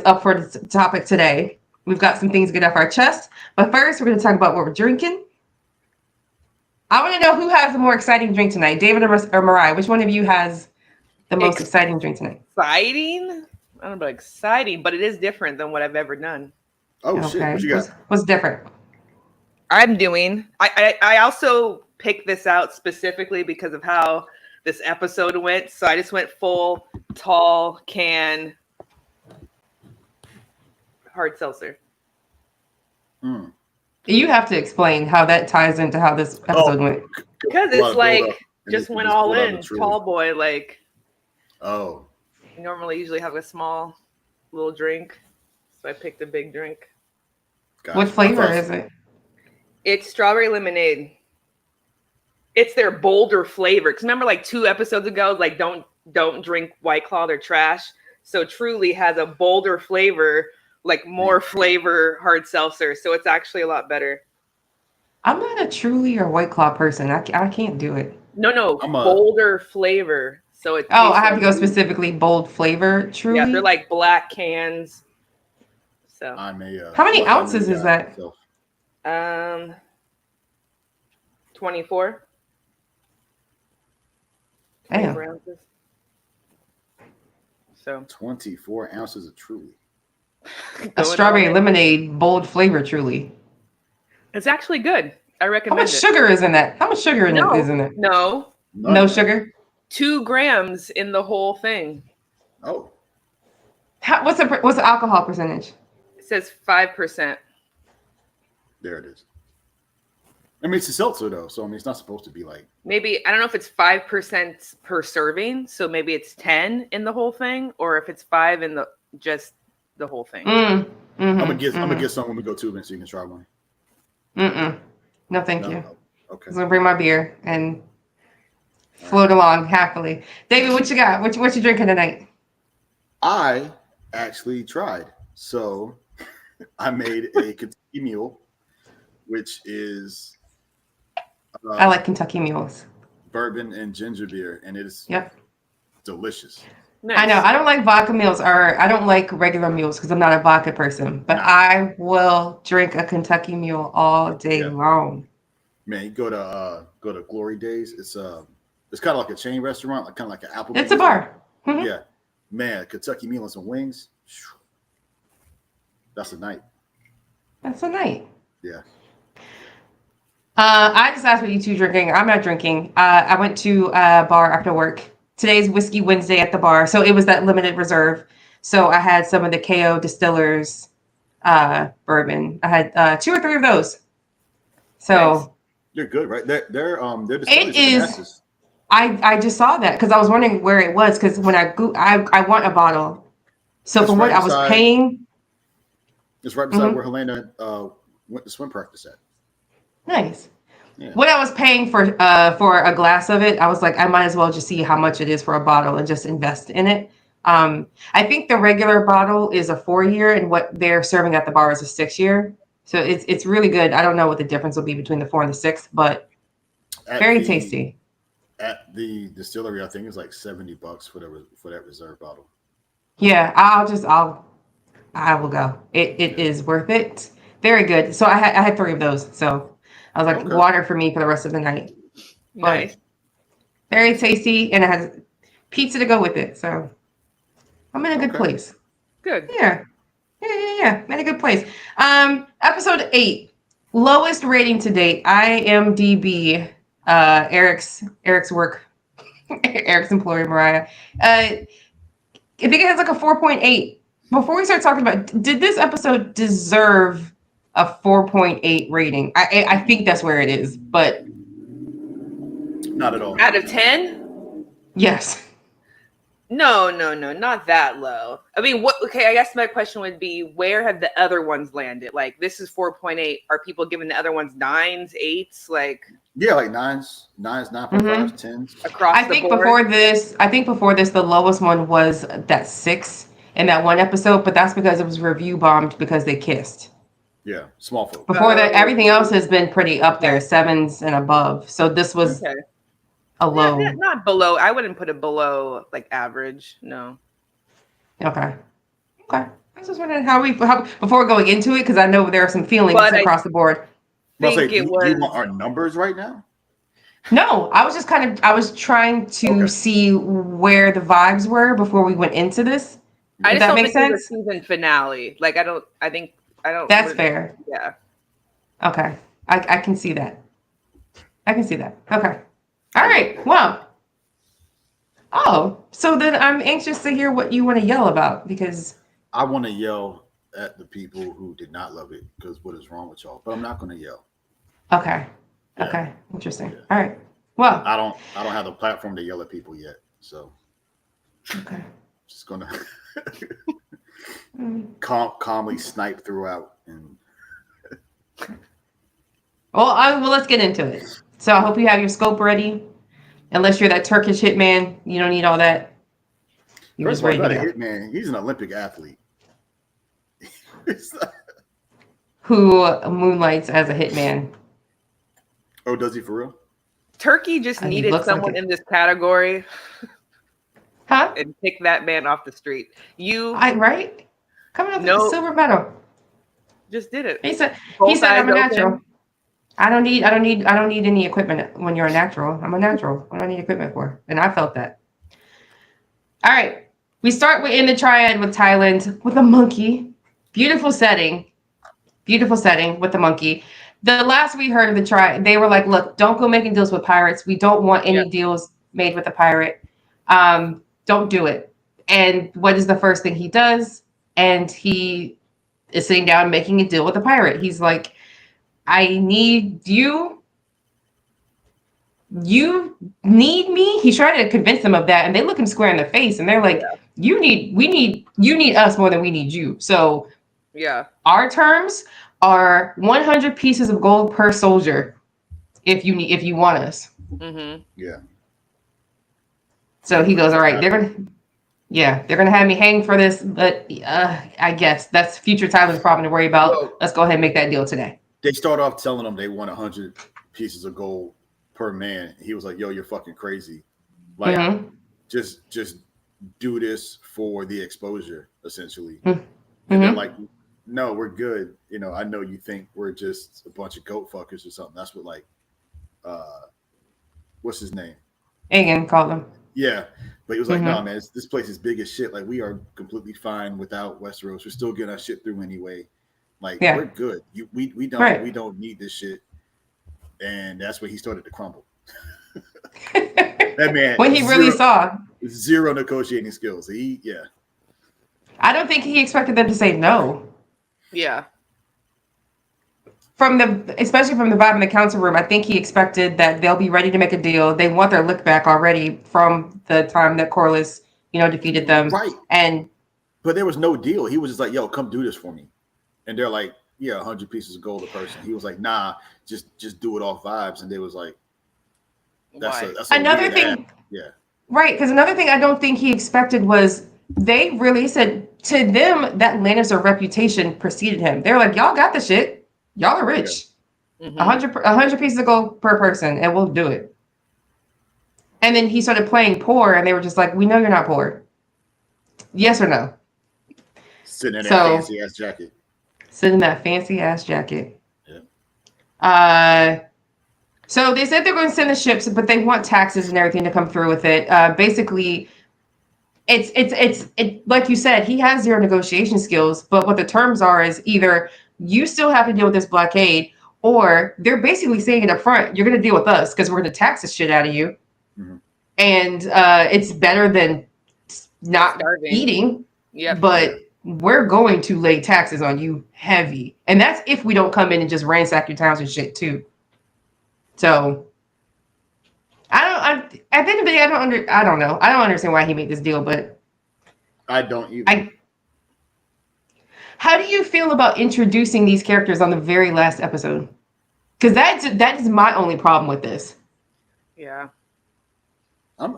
up for the topic today. We've got some things to get off our chest. But first, we're going to talk about what we're drinking. I want to know who has the more exciting drink tonight, David or Mariah. Which one of you has the most exciting drink tonight? Exciting? I don't know, exciting, but it is different than what I've ever done. Oh shit! Okay. What you got? What's different? I'm doing. I also picked this out specifically because of how this episode went. So I just went full tall can hard seltzer. You have to explain how that ties into how this episode went. Because it's like just went all in, tall boy. Like, oh, normally usually have a small little drink, so I picked a big drink. Gotcha. What flavor is it? It's strawberry lemonade. It's their bolder flavor. Because remember, like 2 episodes ago, like don't drink White Claw, they're trash. So Truly has a bolder flavor, like more flavor hard seltzer. So it's actually a lot better. I'm not a Truly or White Claw person. I can't do it. No, bolder flavor. So it's I have to go specifically bold flavor. Truly. Yeah, they're like black cans. So how many ounces is that? 24. Damn. Ounces. So 24 ounces of Truly. A strawberry lemonade, bold flavor Truly. It's actually good. I recommend it. How much sugar is in that? How much sugar is in it? No sugar? 2 grams in the whole thing. Oh. What's the alcohol percentage? It says 5%. There it is. I mean, it's a seltzer though, so I mean, it's not supposed to be like. Maybe I don't know if it's 5% per serving, so maybe it's 10 in the whole thing, or if it's 5 in just the whole thing. I'm gonna get some when we go tubing, so you can try one. No, thank you. Okay. I'm gonna bring my beer and float along happily. David, what you got? What you drinking tonight? I actually tried. So I made a Kentucky Mule, which is I like Kentucky Mules. Bourbon and ginger beer, and it is delicious. Nice. I know. I don't like vodka mules, or I don't like regular mules because I'm not a vodka person. But I will drink a Kentucky Mule all day long. Man, you go to Glory Days. It's kind of like a chain restaurant, like kind of like an Applebee's. It's a bar. Mm-hmm. Yeah, man, Kentucky Mule and some wings. That's a night. That's a night. Yeah. I just asked what you two drinking. I'm not drinking. I went to a bar after work. Today's Whiskey Wednesday at the bar, so it was that limited reserve. So I had some of the KO Distillers bourbon. I had 2 or 3 of those. So nice. They're good, right? They're distillers. It is. I just saw that because I was wondering where it was because when I want a bottle. So from what I was paying, it's right beside where Helena went to swim practice at. Nice. Yeah. What I was paying for a glass of it, I was like, I might as well just see how much it is for a bottle and just invest in it. I think the regular bottle is a 4-year, and what they're serving at the bar is a 6-year. So it's really good. I don't know what the difference will be between the 4 and the 6, but very tasty. At the distillery, I think it's like $70 for that reserve bottle. Yeah, I will go. It is worth it. Very good. So I had 3 of those. So I was like, water for me for the rest of the night. Nice. But very tasty, and it has pizza to go with it. So I'm in a good place. Good. Yeah. I'm in a good place. Episode 8, lowest rating to date. IMDb. Eric's work. Eric's employer, Mariah. I think it has like a 4.8. Before we start talking about, did this episode deserve a 4.8 rating? I think that's where it is, but not at all. Out of 10? Yes. No, not that low. I mean, okay, I guess my question would be, where have the other ones landed? Like, this is 4.8. Are people giving the other ones 9s, 8s? Like, yeah, like 9s, 9.5s, 10s. Across the board? I think before this, the lowest one was that 6 in that one episode, but that's because it was review bombed because they kissed. Yeah, small folk. Before that, everything else has been pretty up there, 7s and above. So this was a low. Yeah, not below. I wouldn't put it below like average. No. Okay. I was just wondering how before going into it, because I know there are some feelings But I across the board. But think say, it do was you want our numbers right now? No, I was just I was trying to Okay. see where the vibes were before we went into this. I If just that don't makes think it was a sense. season finale. Like I don't That's fair. Yeah. Okay. I can see that. I can see that. Okay. All I right. love it. Well. Oh, so then I'm anxious to hear what you want to yell about because I want to yell at the people who did not love it because what is wrong with y'all? But I'm not going to yell. okay. Yeah. Okay. Interesting. Yeah. All right. Well, I don't have the platform to yell at people yet, so okay. just gonna Mm. calmly snipe throughout. And Well, let's get into it. So I hope you have your scope ready. Unless you're that Turkish hitman, you don't need all that. You're first just of all, he's ready not to a go. hitman. He's an Olympic athlete. Who moonlights as a hitman? Oh, does he for real? Turkey just He needed looks like someone it. in this category Huh? and pick that man off the street. You Right? Coming up with the No. silver medal. just did it. He said Both eyes I'm a natural. open. I don't need any equipment when you're a natural. I'm a natural. I don't need equipment for. And I felt that. All right. We start in the triad with Thailand with a monkey. Beautiful setting. Beautiful setting with the monkey. The last we heard of the triad, they were like, look, don't go making deals with pirates. We don't want any deals made with a pirate. Don't do it. And what is the first thing he does? And he is sitting down making a deal with a pirate. He's like, I need you. You need me. He's trying to convince them of that, and they look him square in the face, and they're like, you need us more than we need you. So Yeah. our terms are 100 pieces of gold per soldier if you want us. Mm-hmm. Yeah. So he goes, all right, they're gonna have me hang for this, but I guess that's future Tyler's problem to worry about. Whoa. Let's go ahead and make that deal today. They start off telling him they want 100 pieces of gold per man. He was like, "Yo, you're fucking crazy. Like, Mhm. just do this for the exposure, essentially." Mhm. And they're like, "No, we're good. You know, I know you think we're just a bunch of goat fuckers or something." That's what what's his name? Aegon called them. Yeah, but he was like, Mhm. "No, man, this place is big as shit. Like, we are completely fine without Westeros. We're still getting our shit through anyway. Like, Yeah. we're good. We don't Right. we don't need this shit." And that's when he started to crumble. That man, When he really saw. zero negotiating skills. I don't think he expected them to say no. Yeah. Especially from the vibe in the council room, I think he expected that they'll be ready to make a deal. They want their look back already from the time that Corlys, defeated them. Right. And But there was no deal. He was just like, "Yo, come do this for me." And they're like, "Yeah, 100 pieces of gold a person." He was like, "Nah, just do it off vibes." And they was like, Why? that's another weird thing, ass. Yeah. right? Because another thing I don't think he expected was they really said to them that Lannister reputation preceded him. They're like, y'all got the shit. Y'all are rich. Mhm. 100 pieces of gold per person, and we'll do it. And then he started playing poor, and they were just like, we know you're not poor. Yes or no? Sitting in that So- fancy ass jacket. Sit in that fancy ass jacket. Yeah. So they said they're going to send the ships, but they want taxes and everything to come through with it. Basically, it's like you said, he has zero negotiation skills. But what the terms are is either you still have to deal with this blockade, or they're basically saying it up front, you're going to deal with us because we're going to tax the shit out of you, Mhm. and it's better than not Starving. eating. Yep. But we're going to lay taxes on you heavy. And that's if we don't come in and just ransack your towns and shit too. So at the end of the day, I don't know. I don't understand why he made this deal, but I don't either. how do you feel about introducing these characters on the very last episode? Because that is my only problem with this. Yeah. I'm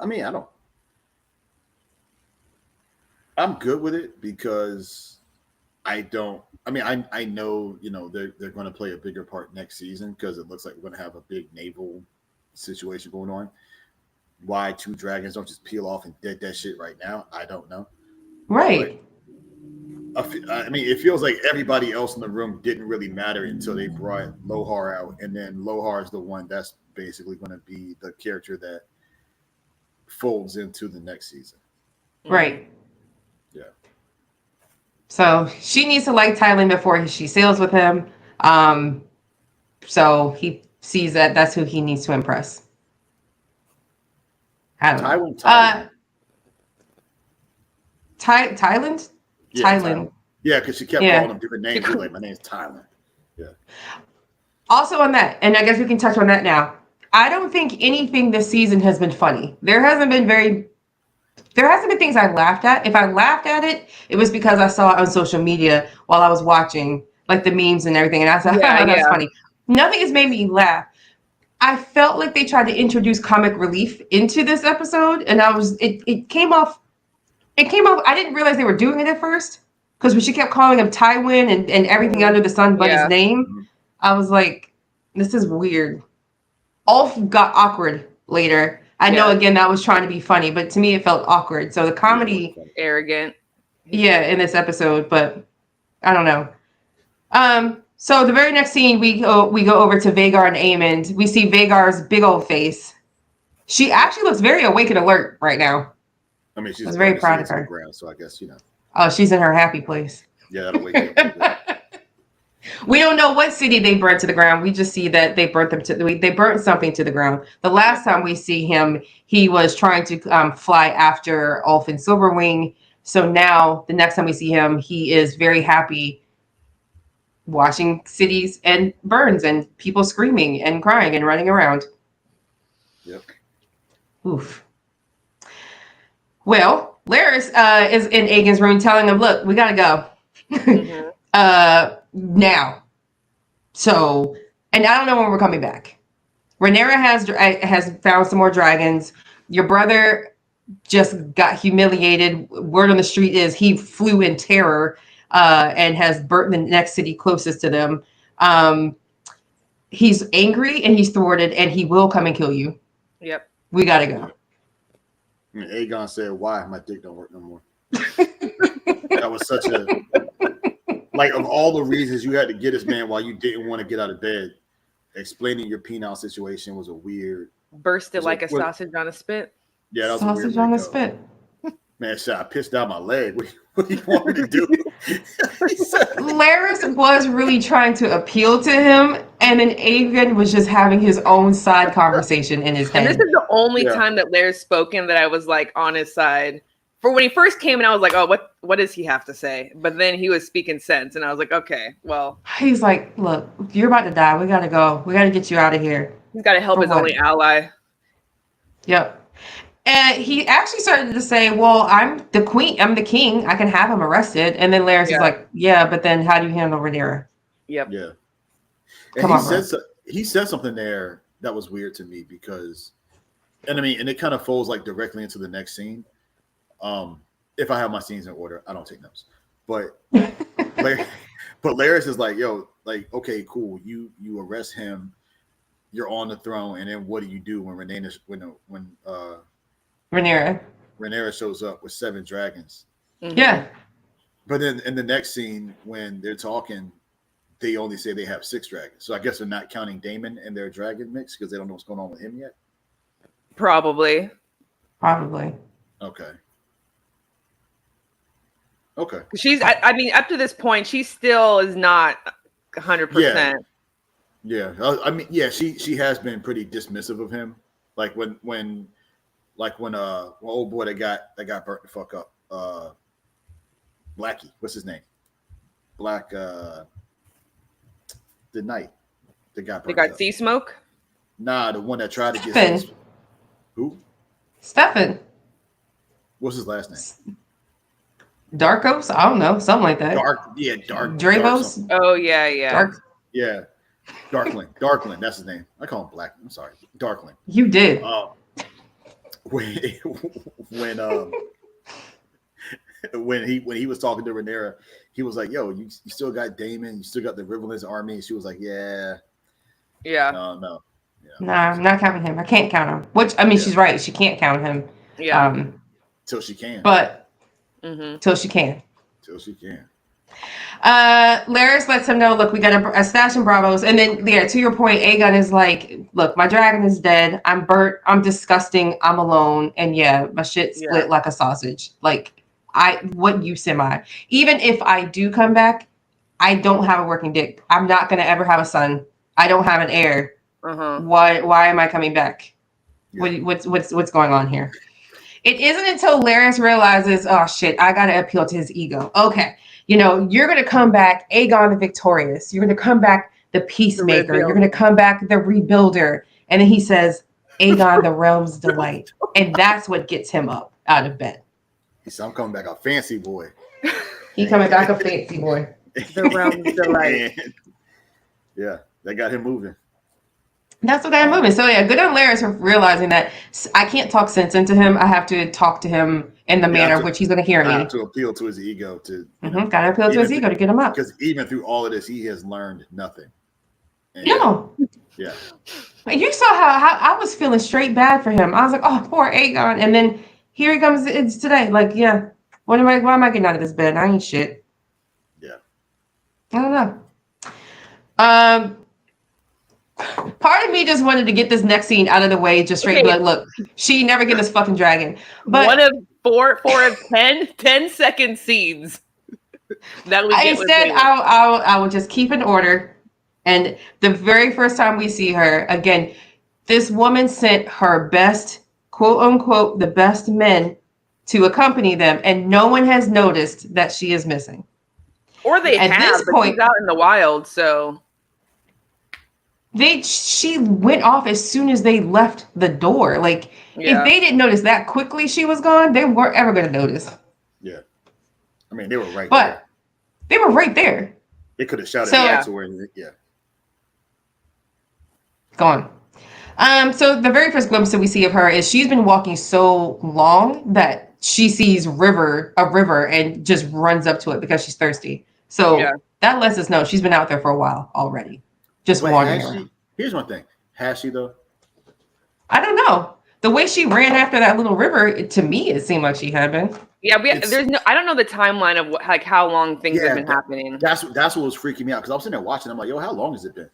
good with it because I know, they're going to play a bigger part next season because it looks like we're going to have a big naval situation going on. Why two dragons don't just peel off and dead that shit right now, I don't know. Right. I mean, it feels like everybody else in the room didn't really matter until they brought Lohar out, and then Lohar is the one that's basically going to be the character that folds into the next season. Right. Yeah. So she needs to like Tylen before she sails with him. So he sees that that's who he needs to impress. I don't know. Thailand? Yeah, Thailand. Yeah, because she kept calling him different names. Like, my name's Tylen. Yeah. Also on that, and I guess we can touch on that now. I don't think anything this season has been funny. There hasn't been things I laughed at. If I laughed at it, it was because I saw it on social media while I was watching, like the memes and everything. And I said, that's funny. Nothing has made me laugh. I felt like they tried to introduce comic relief into this episode, and it came off. I didn't realize they were doing it at first, because when she kept calling him Tywin and everything under the sun but his name, I was like, this is weird. Ulf got awkward later. I know, again, that was trying to be funny, but to me it felt awkward. So the comedy, arrogant, in this episode, but I don't know. So the very next scene, we go over to Vhagar and Aemond. We see Vhagar's big old face. She actually looks very awake and alert right now. I mean, she's very proud of her. Ground, so I guess Oh, she's in her happy place. Yeah, that'll wake up. We don't know what city they burnt to the ground. We just see that they burnt something to the ground. The last time we see him, he was trying to fly after Ulf and Silverwing. So now, the next time we see him, he is very happy watching cities and burns and people screaming and crying and running around. Yep. Oof. Well, Larys is in Aegon's room telling him, look, we gotta go. Now. So, and I don't know when we're coming back. Rhaenyra has found some more dragons. Your brother just got humiliated. Word on the street is he flew in terror and has burnt the next city closest to them. He's angry and he's thwarted, and he will come and kill you. Yep. We gotta go. And Aegon said, "Why? My dick don't work no more." That was such a of all the reasons you had to get this man while you didn't want to get out of bed. Explaining your penile situation was a weird. Bursted like a sausage on a spit. Yeah, that was sausage on a spit. Man, shit, I pissed out my leg. What do you want me to do? Larys was really trying to appeal to him, and then Aegon was just having his own side conversation in his head. And this is the only time that Larys spoken that I was like on his side. For when he first came in, I was like, oh, what does he have to say? But then he was speaking sense, and I was like, okay, well. He's like, look, you're about to die. We got to go. We got to get you out of here. He's got to help his only ally. Yep. And he actually started to say, well, I'm the queen. I'm the king. I can have him arrested. And then Larys is like, yeah, but then how do you handle Rhaenyra? Yep. Yeah. And he said something there that was weird to me because, and it kind of folds like directly into the next scene. If I have my scenes in order, I don't take notes. But Larys is like, yo, like, okay, cool. You arrest him. You're on the throne, and then what do you do when Rhaenyra shows up with 7 dragons? Mm-hmm. Yeah. But then in the next scene, when they're talking, they only say they have 6 dragons. So I guess they're not counting Daemon in their dragon mix because they don't know what's going on with him yet. Probably. Okay. She's, I mean, up to this point, she still is not 100%. Yeah. I mean, yeah, she has been pretty dismissive of him. Like when old boy that got burnt the fuck up. Blackie, what's his name? Black the knight that got burnt. They got sea smoke? Nah, the one that tried to get who? Stefan. What's his last name? Darkos? I don't know, something like that. Dark. Dravos? Oh yeah. Darkling, that's his name. I call him Black. I'm sorry. Darkling. You did. When he was talking to Rhaenyra, he was like, "Yo, you still got Daemon, you still got the Riverlands army." And she was like, "Yeah." No. Yeah. Nah, I'm not counting him. I can't count him. Which, I mean, she's right. She can't count him. Yeah. Till she can. But till she can. Laris lets him know, look, we got a stash in Bravos. And then, yeah, to your point, Aegon is like, look, my dragon is dead. I'm burnt. I'm disgusting. I'm alone. And yeah, my shit split like a sausage. Like, what use am I? Even if I do come back, I don't have a working dick. I'm not going to ever have a son. I don't have an heir. Why am I coming back? Yeah. What's going on here? It isn't until Laris realizes, oh shit, I gotta appeal to his ego. Okay, you're gonna come back, Aegon the Victorious. You're gonna come back the Peacemaker. You're gonna come back the Rebuilder. And then he says, Aegon the Realm's Delight. And that's what gets him up out of bed. He said, I'm coming back a fancy boy. He coming back a fancy boy. The Realm's Delight. Yeah, that got him moving. That's what I'm moving. So yeah, good on Laris for realizing that I can't talk sense into him. I have to talk to him in the manner which he's going to hear me. I have to appeal to his ego got to appeal to his ego to get him up. Because even through all of this, he has learned nothing. And yeah. You saw how I was feeling straight bad for him. I was like, oh, poor Aegon. And then here he comes today. Like, yeah, why am I getting out of this bed? I ain't shit. Yeah. I don't know. Part of me just wanted to get this next scene out of the way, just straight like, look, she never get this fucking dragon. But one of four of 10-second scenes. That we instead, I will just keep an order. And the very first time we see her again, this woman sent her best, quote unquote, the best men to accompany them, and no one has noticed that she is missing. Or they at have, this point, she's out in the wild, so. She went off as soon as they left the door. Like, if they didn't notice that quickly she was gone, they weren't ever going to notice. Yeah. I mean, they were right there. But they were right there. They could have shouted out to her. Go on. So the very first glimpse that we see of her is she's been walking so long that she sees a river, and just runs up to it because she's thirsty. So that lets us know she's been out there for a while already. Just wandering around. Here's one thing. Has she though? I don't know. The way she ran after that little river, to me, it seemed like she had been. Yeah, I don't know the timeline of how long things have been happening. That's what was freaking me out because I was sitting there watching. I'm like, yo, how long has it been?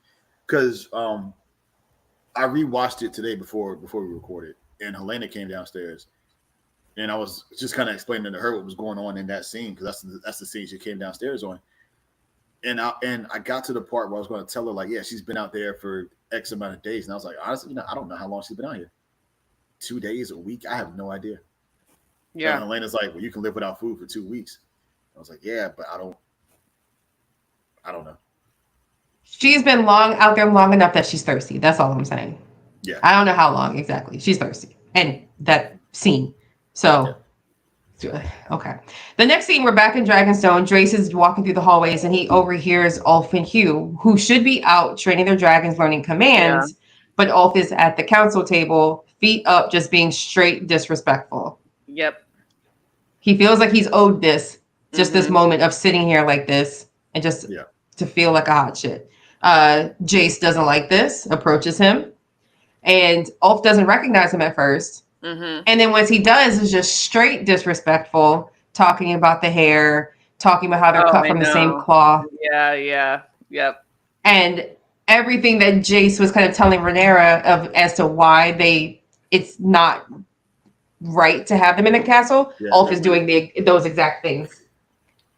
Because I rewatched it today before we recorded, and Helena came downstairs, and I was just kind of explaining to her what was going on in that scene because that's the scene she came downstairs on. And I got to the part where I was going to tell her, like, yeah, she's been out there for X amount of days. And I was like, honestly, I don't know how long she's been out here. 2 days, a week? I have no idea. Yeah. And Elena's like, well, you can live without food for 2 weeks. I was like, yeah, but I don't know. She's been out there long enough that she's thirsty. That's all I'm saying. Yeah. I don't know how long exactly. She's thirsty. And that scene. So... Yeah. Okay. The next scene, we're back in Dragonstone. Drace is walking through the hallways and he overhears Ulf and Hugh, who should be out training their dragons, learning commands, but Ulf is at the council table, feet up, just being straight disrespectful. Yep. He feels like he's owed this, just this moment of sitting here like this and just to feel like a hot shit. Jace doesn't like this, approaches him, and Ulf doesn't recognize him at first. And then once he does, is just straight disrespectful, talking about the hair, talking about how they're cut from the same cloth. Yep. And everything that Jace was kind of telling Rhaenyra as to why it's not right to have them in the castle. Ulf is doing those exact things.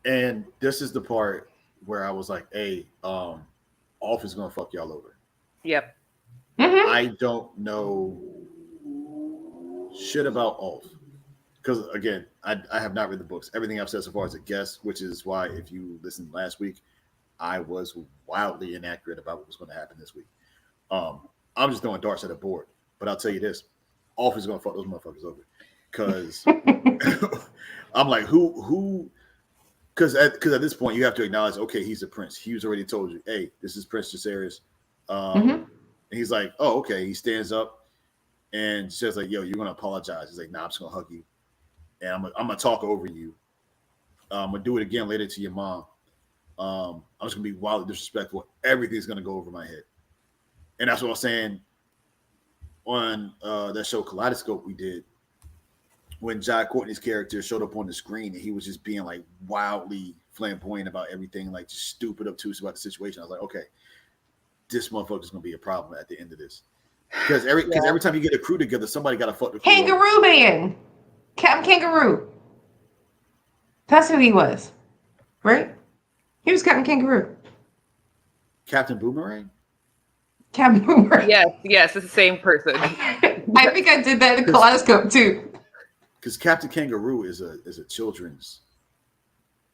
And this is the part where I was like, hey, Ulf is gonna fuck y'all over. Yep. I don't know shit about Ulf because again, I have not read the books. Everything I've said so far is a guess, which is why if you listened last week, I was wildly inaccurate about what was going to happen this week. I'm just throwing darts at a board, but I'll tell you this: Ulf is going to fuck those motherfuckers over because I'm like, who? Because at this point, you have to acknowledge, okay, he's a prince. He's already told you, hey, this is Prince Jacaerys. And he's like, oh, okay. He stands up and says like, yo, you're going to apologize. He's like, nah, I'm just going to hug you. And I'm going to talk over you. I'm going to do it again later to your mom. I'm just going to be wildly disrespectful. Everything's going to go over my head. And that's what I was saying on that show Kaleidoscope we did when Jai Courtney's character showed up on the screen and he was just being like wildly flamboyant about everything, like just stupid, obtuse about the situation. I was like, okay, this motherfucker's gonna be a problem at the end of this. Because every time you get a crew together, somebody got to fuck the crew. Kangaroo Man, Captain Kangaroo. That's who he was, right? He was Captain Kangaroo. Captain Boomerang. Captain Boomerang. Yes, it's the same person. I think I did that in the Kaleidoscope too. Because Captain Kangaroo is a children's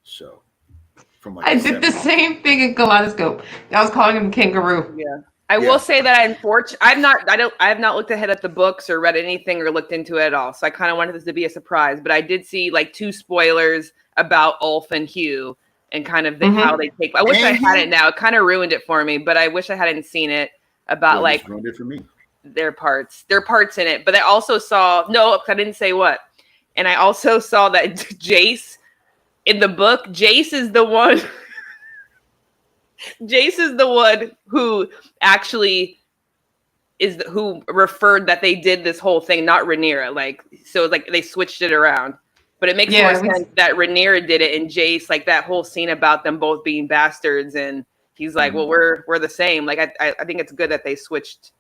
show from like I did the same thing in Kaleidoscope. I was calling him Kangaroo. Yeah. I will say that I have not looked ahead at the books or read anything or looked into it at all. So I kind of wanted this to be a surprise, but I did see like 2 spoilers about Ulf and Hugh and kind of how they take. I wish I had it now. It kind of ruined it for me, but I wish I hadn't seen it about ruined it for me. Their parts in it. But I also saw I didn't say what, and I also saw that Jace in the book. Jace is the one. Jace is the one who actually who referred that they did this whole thing, not Rhaenyra. Like, so like they switched it around, but it makes more sense that Rhaenyra did it and Jace, like that whole scene about them both being bastards. And he's like, well, we're the same. Like, I think it's good that they switched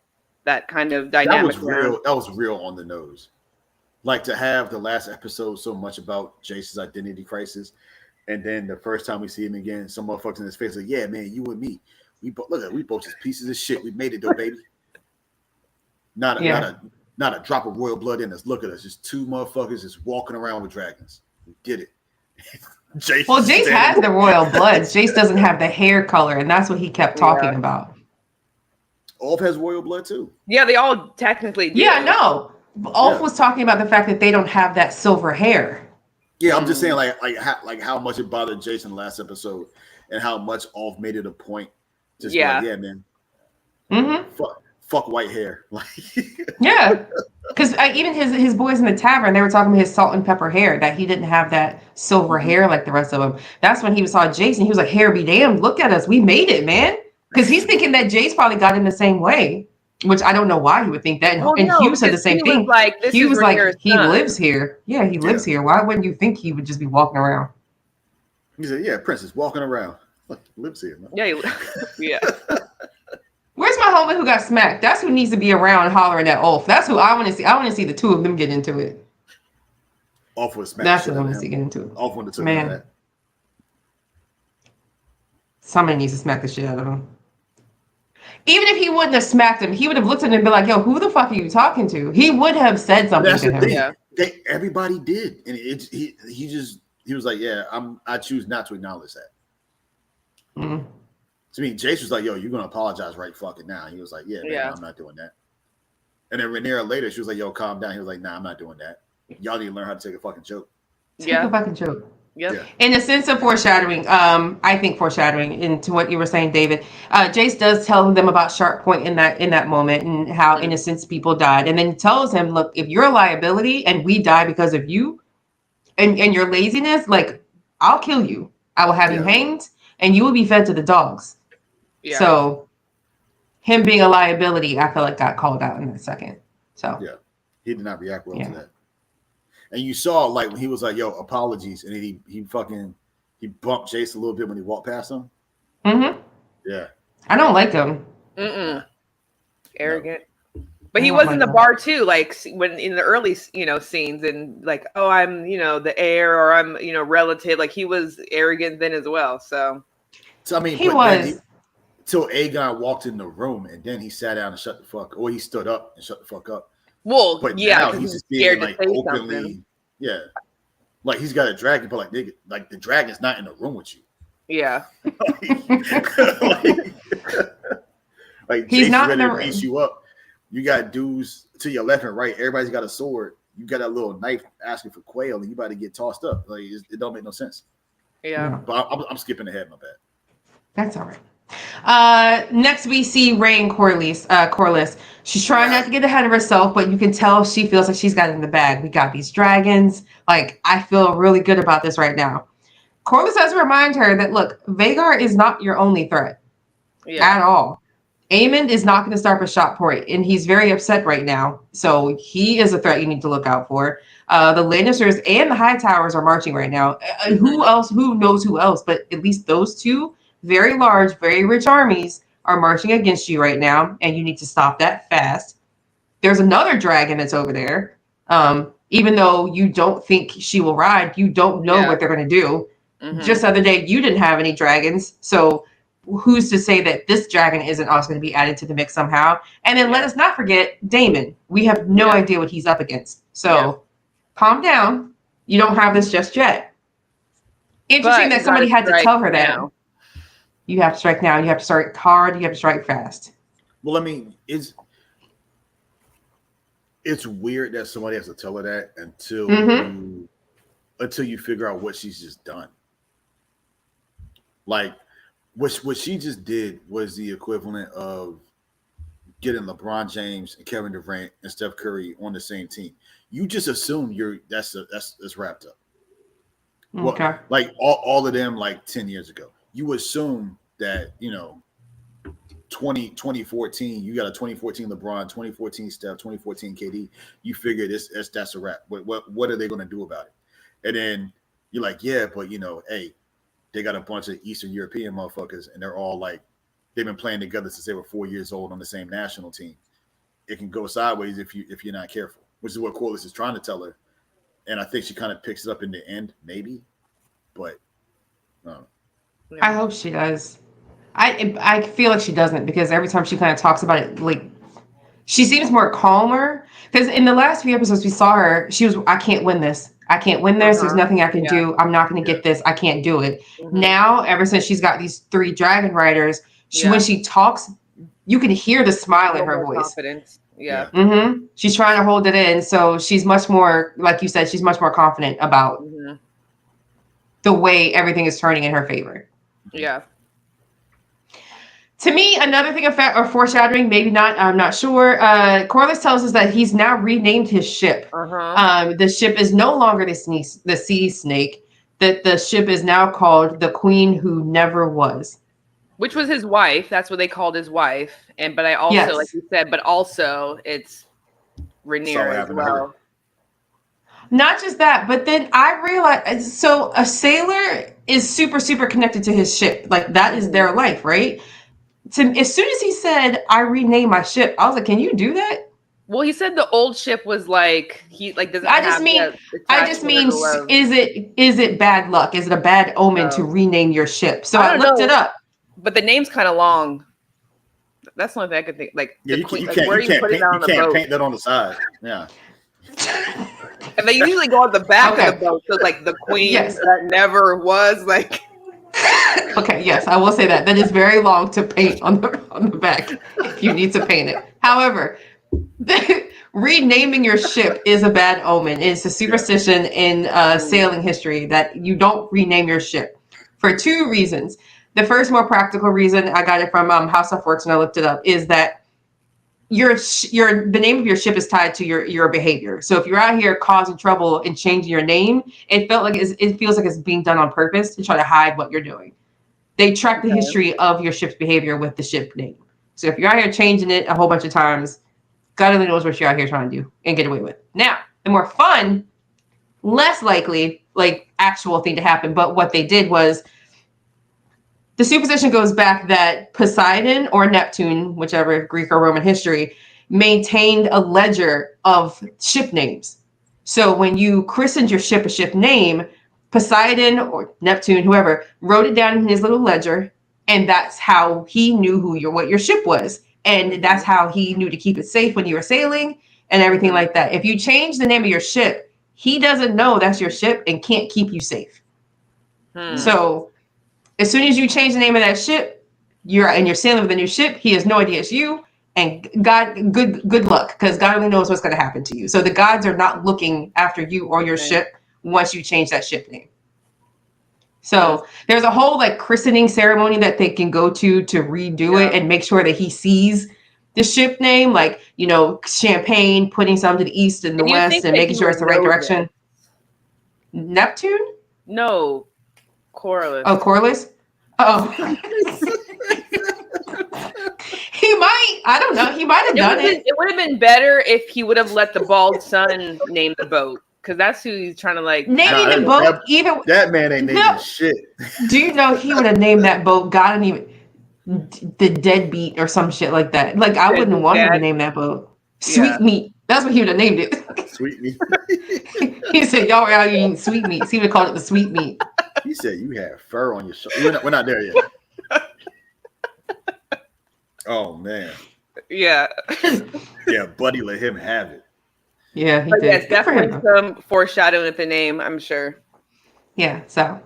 that kind of dynamic. That was real on the nose. Like to have the last episode so much about Jace's identity crisis. And then the first time we see him again, some motherfuckers in his face like, yeah, man, you and me. We both just pieces of shit. We made it though, baby. Not a drop of royal blood in us. Look at us. Just 2 motherfuckers just walking around with dragons. We did it. Jace has the royal blood. Jace doesn't have the hair color, and that's what he kept talking about. Ulf has royal blood too. Yeah, they all technically do. Yeah, no. Ulf was talking about the fact that they don't have that silver hair. Yeah, I'm just saying, like how much it bothered Jason last episode, and how much Ulf made it a point. Just like, yeah, man. Mm-hmm. Fuck white hair. Yeah, because even his boys in the tavern, they were talking about his salt and pepper hair, that he didn't have that silver hair like the rest of them. That's when he saw Jason. He was like, "Hair be damned! Look at us, we made it, man." Because he's thinking that Jace probably got in the same way. Which I don't know why he would think that. And Hugh said the same thing. Hugh was like, he lives here. Yeah, he lives here. Why wouldn't you think he would just be walking around? He said, yeah, Princess walking around. Like, lives here. Man. Yeah. Where's my homie who got smacked? That's who needs to be around hollering at Ulf. That's who I want to see. I want to see the 2 of them get into it. Ulf was smacked. That's who I want to see get into it. Ulf wanted to man. That. Somebody needs to smack the shit out of him. Even if he wouldn't have smacked him, he would have looked at him and been like, yo, who the fuck are you talking to? He would have said something to him. Yeah. Everybody did. And he was like, yeah, I choose not to acknowledge that. Mm-hmm. To me, Jace was like, yo, you're going to apologize right fucking now. He was like, yeah, man, I'm not doing that. And then Rhaenyra later, she was like, yo, calm down. He was like, nah, I'm not doing that. Y'all need to learn how to take a fucking joke. Take a fucking joke. Yep. Yeah. In the sense of foreshadowing, I think foreshadowing into what you were saying, David. Jace does tell them about Sharp Point in that moment and how innocent people died, and then tells him, "Look, if you're a liability and we die because of you and your laziness, like I'll kill you. I will have you hanged, and you will be fed to the dogs." Yeah. So, him being a liability, I feel like got called out in that second. So yeah, he did not react well to that. And you saw like when he was like, yo, apologies. And he bumped Jace a little bit when he walked past him. Mm-hmm. Yeah. I don't like him. Arrogant. But he was in the bar too, like when in the early, scenes and like, oh, I'm, the heir or I'm, relative. Like he was arrogant then as well. So I mean, he was. Till Aegon walked in the room and then he sat down and shut the fuck, or he stood up and shut the fuck up. Well, but yeah, now he's just being like openly, something. Yeah, like he's got a dragon, but like nigga, like the dragon's not in the room with you. Yeah, like he's not ready to beat you up. You got dudes to your left and right. Everybody's got a sword. You got a little knife asking for quail, and you about to get tossed up. Like it don't make no sense. Yeah, but I'm skipping ahead. My bad. That's all right. Next we see Rey and Corlys. She's trying not to get ahead of herself, but you can tell she feels like she's got it in the bag. We got these dragons. Like, I feel really good about this right now. Corlys has to remind her that, look, Vhagar is not your only threat at all. Aemond is not going to start a shot point, and he's very upset right now. So he is a threat you need to look out for. The Lannisters and the Hightowers are marching right now. Who else? Who knows who else? But at least those two very large, very rich armies are marching against you right now, and you need to stop that fast. There's another dragon that's over there. Even though you don't think she will ride, you don't know what they're going to do. Just the other day, you didn't have any dragons, so who's to say that this dragon isn't also going to be added to the mix somehow? And then let us not forget Daemon. We have no idea what he's up against. So calm down. You don't have this just yet. Interesting that somebody had to tell her that. You have to strike now. You have to strike hard. You have to strike fast. Well, I mean, it's weird that somebody has to tell her that until you figure out what she's just done. Like, what she just did was the equivalent of getting LeBron James and Kevin Durant and Steph Curry on the same team. You just assume that's wrapped up. Okay. Well, like all of them like 10 years ago. You assume that, 2014, you got a 2014 LeBron, 2014 Steph, 2014 KD. You figure that's a wrap. What are they going to do about it? And then you're like, yeah, but hey, they got a bunch of Eastern European motherfuckers, and they're all like, they've been playing together since they were 4 years old on the same national team. It can go sideways if you're not careful, which is what Corliss is trying to tell her. And I think she kind of picks it up in the end, maybe. But I hope she does. I feel like she doesn't, because every time she kind of talks about it, like, she seems more calmer. Because in the last few episodes we saw her, she was, I can't win this. I can't win this. There's nothing I can do. I'm not going to get this. I can't do it. Now, ever since she's got these 3 dragon riders, when she talks, you can hear the smile in her voice. Confidence. Yeah. She's trying to hold it in. So she's much more, like you said, she's much more confident about the way everything is turning in her favor. Yeah. To me, another thing or foreshadowing, maybe not, I'm not sure. Corliss tells us that he's now renamed his ship. The ship is no longer the Sea Snake. That the ship is now called the Queen Who Never Was. Which was his wife. That's what they called his wife. But I also, like you said, but also it's Rhaenyra as well. Not just that, but then I realized, so a sailor is super, super connected to his ship. Like, that is their life, right? As soon as he said, I renamed my ship, I was like, can you do that? Well, he said the old ship was like, he like doesn't I just mean, is it bad luck? Is it a bad omen to rename your ship? So I looked it up. But the name's kind of long. That's the only thing I could think. Like, you can't paint that on the side. Yeah. And they usually go on the back of the boat. So like the queen that never was, like. Okay, yes, I will say that. That is very long to paint on the back if you need to paint it. However, renaming your ship is a bad omen. It's a superstition in sailing history that you don't rename your ship for 2 reasons. The first, more practical reason, I got it from How Stuff Works and I looked it up, is that the name of your ship is tied to your behavior. So if you're out here causing trouble and changing your name, it feels like it's being done on purpose to try to hide what you're doing. They track the history of your ship's behavior with the ship name. So if you're out here changing it a whole bunch of times, God only knows what you're out here trying to do and get away with. Now, the more fun, less likely, like, actual thing to happen, but what they did was, the superstition goes back that Poseidon or Neptune, whichever Greek or Roman history, maintained a ledger of ship names. So when you christened your ship a ship name, Poseidon or Neptune, whoever, wrote it down in his little ledger, and that's how he knew what your ship was. And that's how he knew to keep it safe when you were sailing and everything like that. If you change the name of your ship, he doesn't know that's your ship and can't keep you safe. So as soon as you change the name of that ship, you're sailing with a new ship, he has no idea it's you. And God, good luck, because God only knows what's going to happen to you. So the gods are not looking after you or your ship once you change that ship name. So there's a whole like christening ceremony that they can go to redo it and make sure that he sees the ship name, like, champagne, putting some to the east and the west and making sure it's the right direction. Neptune? No, Corliss. Oh, Corliss? Oh. He might. I don't know. He might have done it. It would have been better if he would have let the bald son name the boat, because that's who he's trying to like. Naming the boat, even that man ain't naming shit. Do you know he would have named that boat? God, and even the Deadbeat or some shit like that. Like I wouldn't want him to name that boat Sweet Meat. That's what he would have named it. Sweet Meat. He said, "Y'all are out here eating sweet meats." He would have called it the Sweet Meat. He said, "You have fur on your shoulder." We're not there yet. Oh man. Yeah. Yeah, Buddy let him have it. Yeah, he But did. yes, Good for definitely him. some foreshadowing with the name, I'm sure. Yeah. So.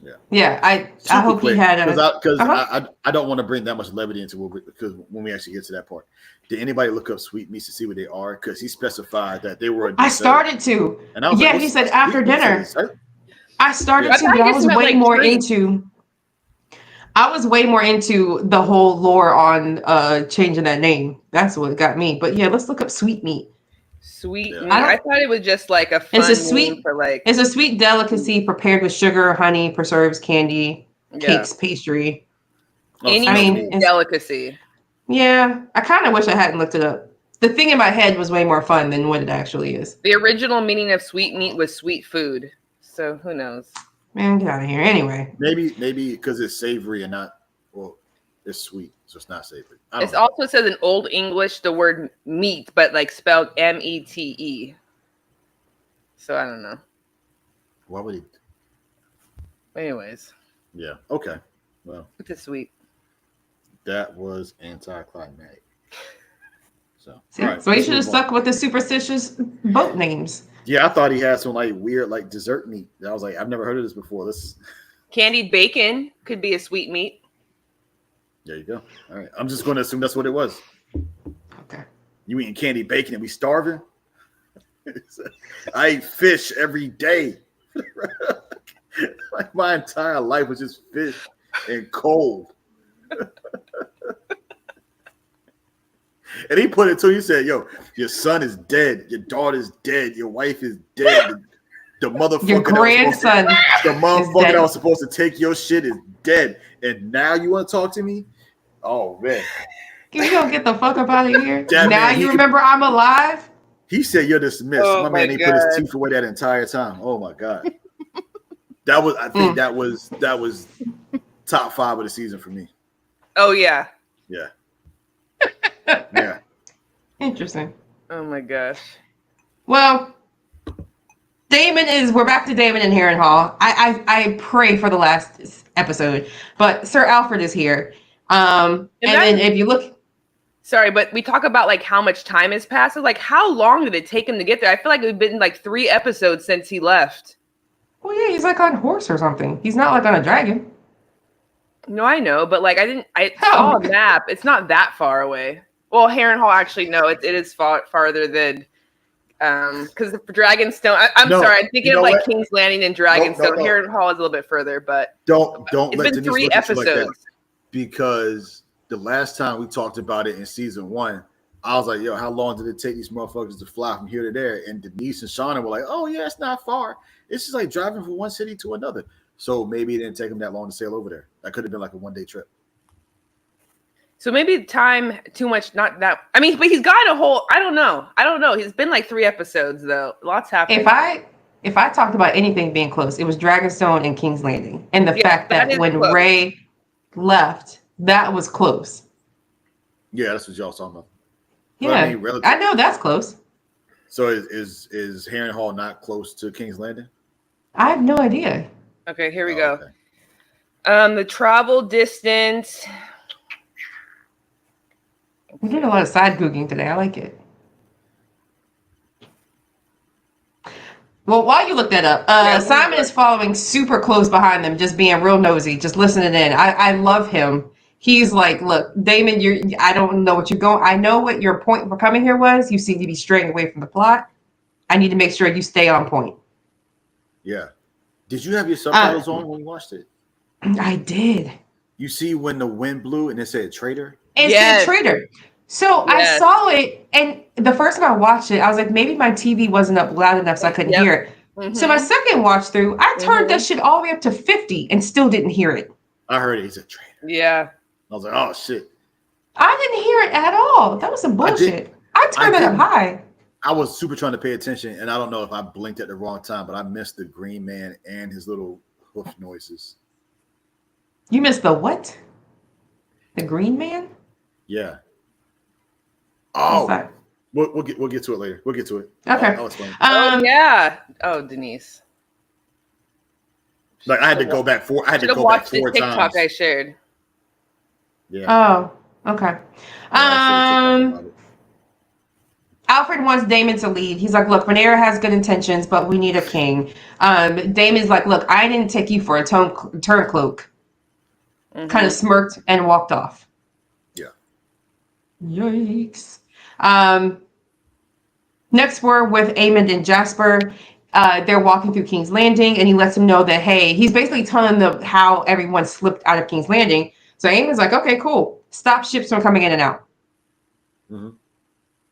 Yeah. Yeah. I Super hope quick, he had a. because Uh-huh. I don't want to bring that much levity into it because when we actually get to that part, did anybody look up sweetmeats to see what they are? Because he specified that they were a dessert. I started to. And I was Yeah, like, he what's said after sweetmeats a dinner. dessert? I started Yeah. to, but I was meant, way like, more treats. into. I was way more into the whole lore on changing that name. That's what got me. But yeah, let's look up sweet meat. Sweet Yeah. meat. I thought it was just like a fun It's a name sweet- for like. It's a sweet delicacy prepared with sugar, honey, preserves, candy, cakes, pastry. Oh, Any I mean, sweet meat. it's- delicacy. Yeah, I kind of wish I hadn't looked it up. The thing in my head was way more fun than what it actually is. The original meaning of sweet meat was sweet food. So who knows? Man, get out of here. Anyway, maybe because it's savory and not it's sweet, so it's not savory. I It don't know. also says in Old English the word meat, but like spelled METE. So I don't know. Why would he? Anyways, Yeah. Okay. Well, it's sweet. that was anticlimactic. So, see, all right, so he let's should have move on. stuck with the superstitious boat names. Yeah, I thought he had some like weird like dessert meat. I was like, I've never heard of this before. This. Candied bacon could be a sweet meat. There you go. All right, I'm just going to assume that's what it was. Okay. You eating candy bacon and we starving? I eat fish every day. Like my entire life was just fish and cold. And he put it too. He said, "Yo, your son is dead. Your daughter's dead. Your wife is dead. The motherfucker, Your grandson. the motherfucker dead. that was supposed to take your shit is dead. And now you want to talk to me? Oh man." Can you go get the fuck up out of here? That now man, you he- remember I'm alive? He said you're dismissed. Oh my my man, he put his God. teeth away that entire time. Oh my god. That was, I think that was top 5 of the season for me. Oh yeah. Yeah. Yeah. Interesting. Oh my gosh. Well, we're back to Damon and Harrenhal. I pray for the last episode, but Sir Alfred is here. And then if you look, Sorry, but we talk about like how much time has passed. So, like, how long did it take him to get there? I feel like it's been like 3 episodes since he left. well, yeah, he's like on a horse or something. He's not like on a dragon. No, I know, but like I Oh. saw a map. It's not that far away. Well, Harrenhal actually no, it is farther than because Dragonstone. I'm No, sorry, I'm thinking you know of like what? King's Landing and Dragonstone. No. Harrenhal is a little bit further, but Don't it's let been Denise 3 look at you like that, episodes. because the last time we talked about it in season 1, I was like, yo, how long did it take these motherfuckers to fly from here to there? And Denise and Shauna were like, oh yeah, it's not far. It's just like driving from one city to another. So maybe it didn't take them that long to sail over there. That could have been like a 1-day trip. So maybe time too much. Not that. I mean, but he's got a whole. I don't know. He's been like 3 episodes though. Lots happening. If I talked about anything being close, it was Dragonstone and King's Landing, and the Yeah, fact that that is when close. Ray left, that was close. Yeah, that's what y'all talking about. Yeah, Well, I mean, relative- I know that's close. So is Harrenhal not close to King's Landing? I have no idea. Okay, here we Oh, go. okay. The travel distance. We're doing a lot of side googling today. I like it. Well, while you look that up, Simon is following super close behind them, just being real nosy, just listening in. I love him. He's like, look, Damon, I don't know what you're going. I know what your point for coming here was. You seem to be straying away from the plot. I need to make sure you stay on point. Yeah. Did you have your subtitles on when you watched it? I did. You see when the wind blew and it said traitor? And Yes. said traitor. So I Yes. saw it, and the first time I watched it, I was like, maybe my TV wasn't up loud enough so I couldn't Yep. hear it. Mhm. So my second watch through, I turned Mhm. that shit all the way up to 50 and still didn't hear it. I heard it. He said traitor. Yeah. I was like, oh shit. I didn't hear it at all. That was some bullshit. I turned it up high. I was super trying to pay attention, and I don't know if I blinked at the wrong time, but I missed the Green Man and his little hoof noises. You missed the what? The Green Man? Yeah. What's Oh, that? we'll get to it later. We'll get to it. Okay. I'll explain. Oh yeah. Oh, Denise. Like I had to go back four. I had to Should have go back watched the 4 TikTok times. I shared. Yeah. Oh, okay. I should've took that. Alfred wants Damon to lead. He's like, look, Rhaenyra has good intentions, but we need a king. Damon's like, look, I didn't take you for a turncloak. Mhm. Kind of smirked and walked off. Yeah. Yikes. Next, we're with Aemond and Jasper. They're walking through King's Landing, and he lets them know that, hey, he's basically telling them how everyone slipped out of King's Landing. So Aemond's like, okay, cool. Stop ships from coming in and out. Mhm.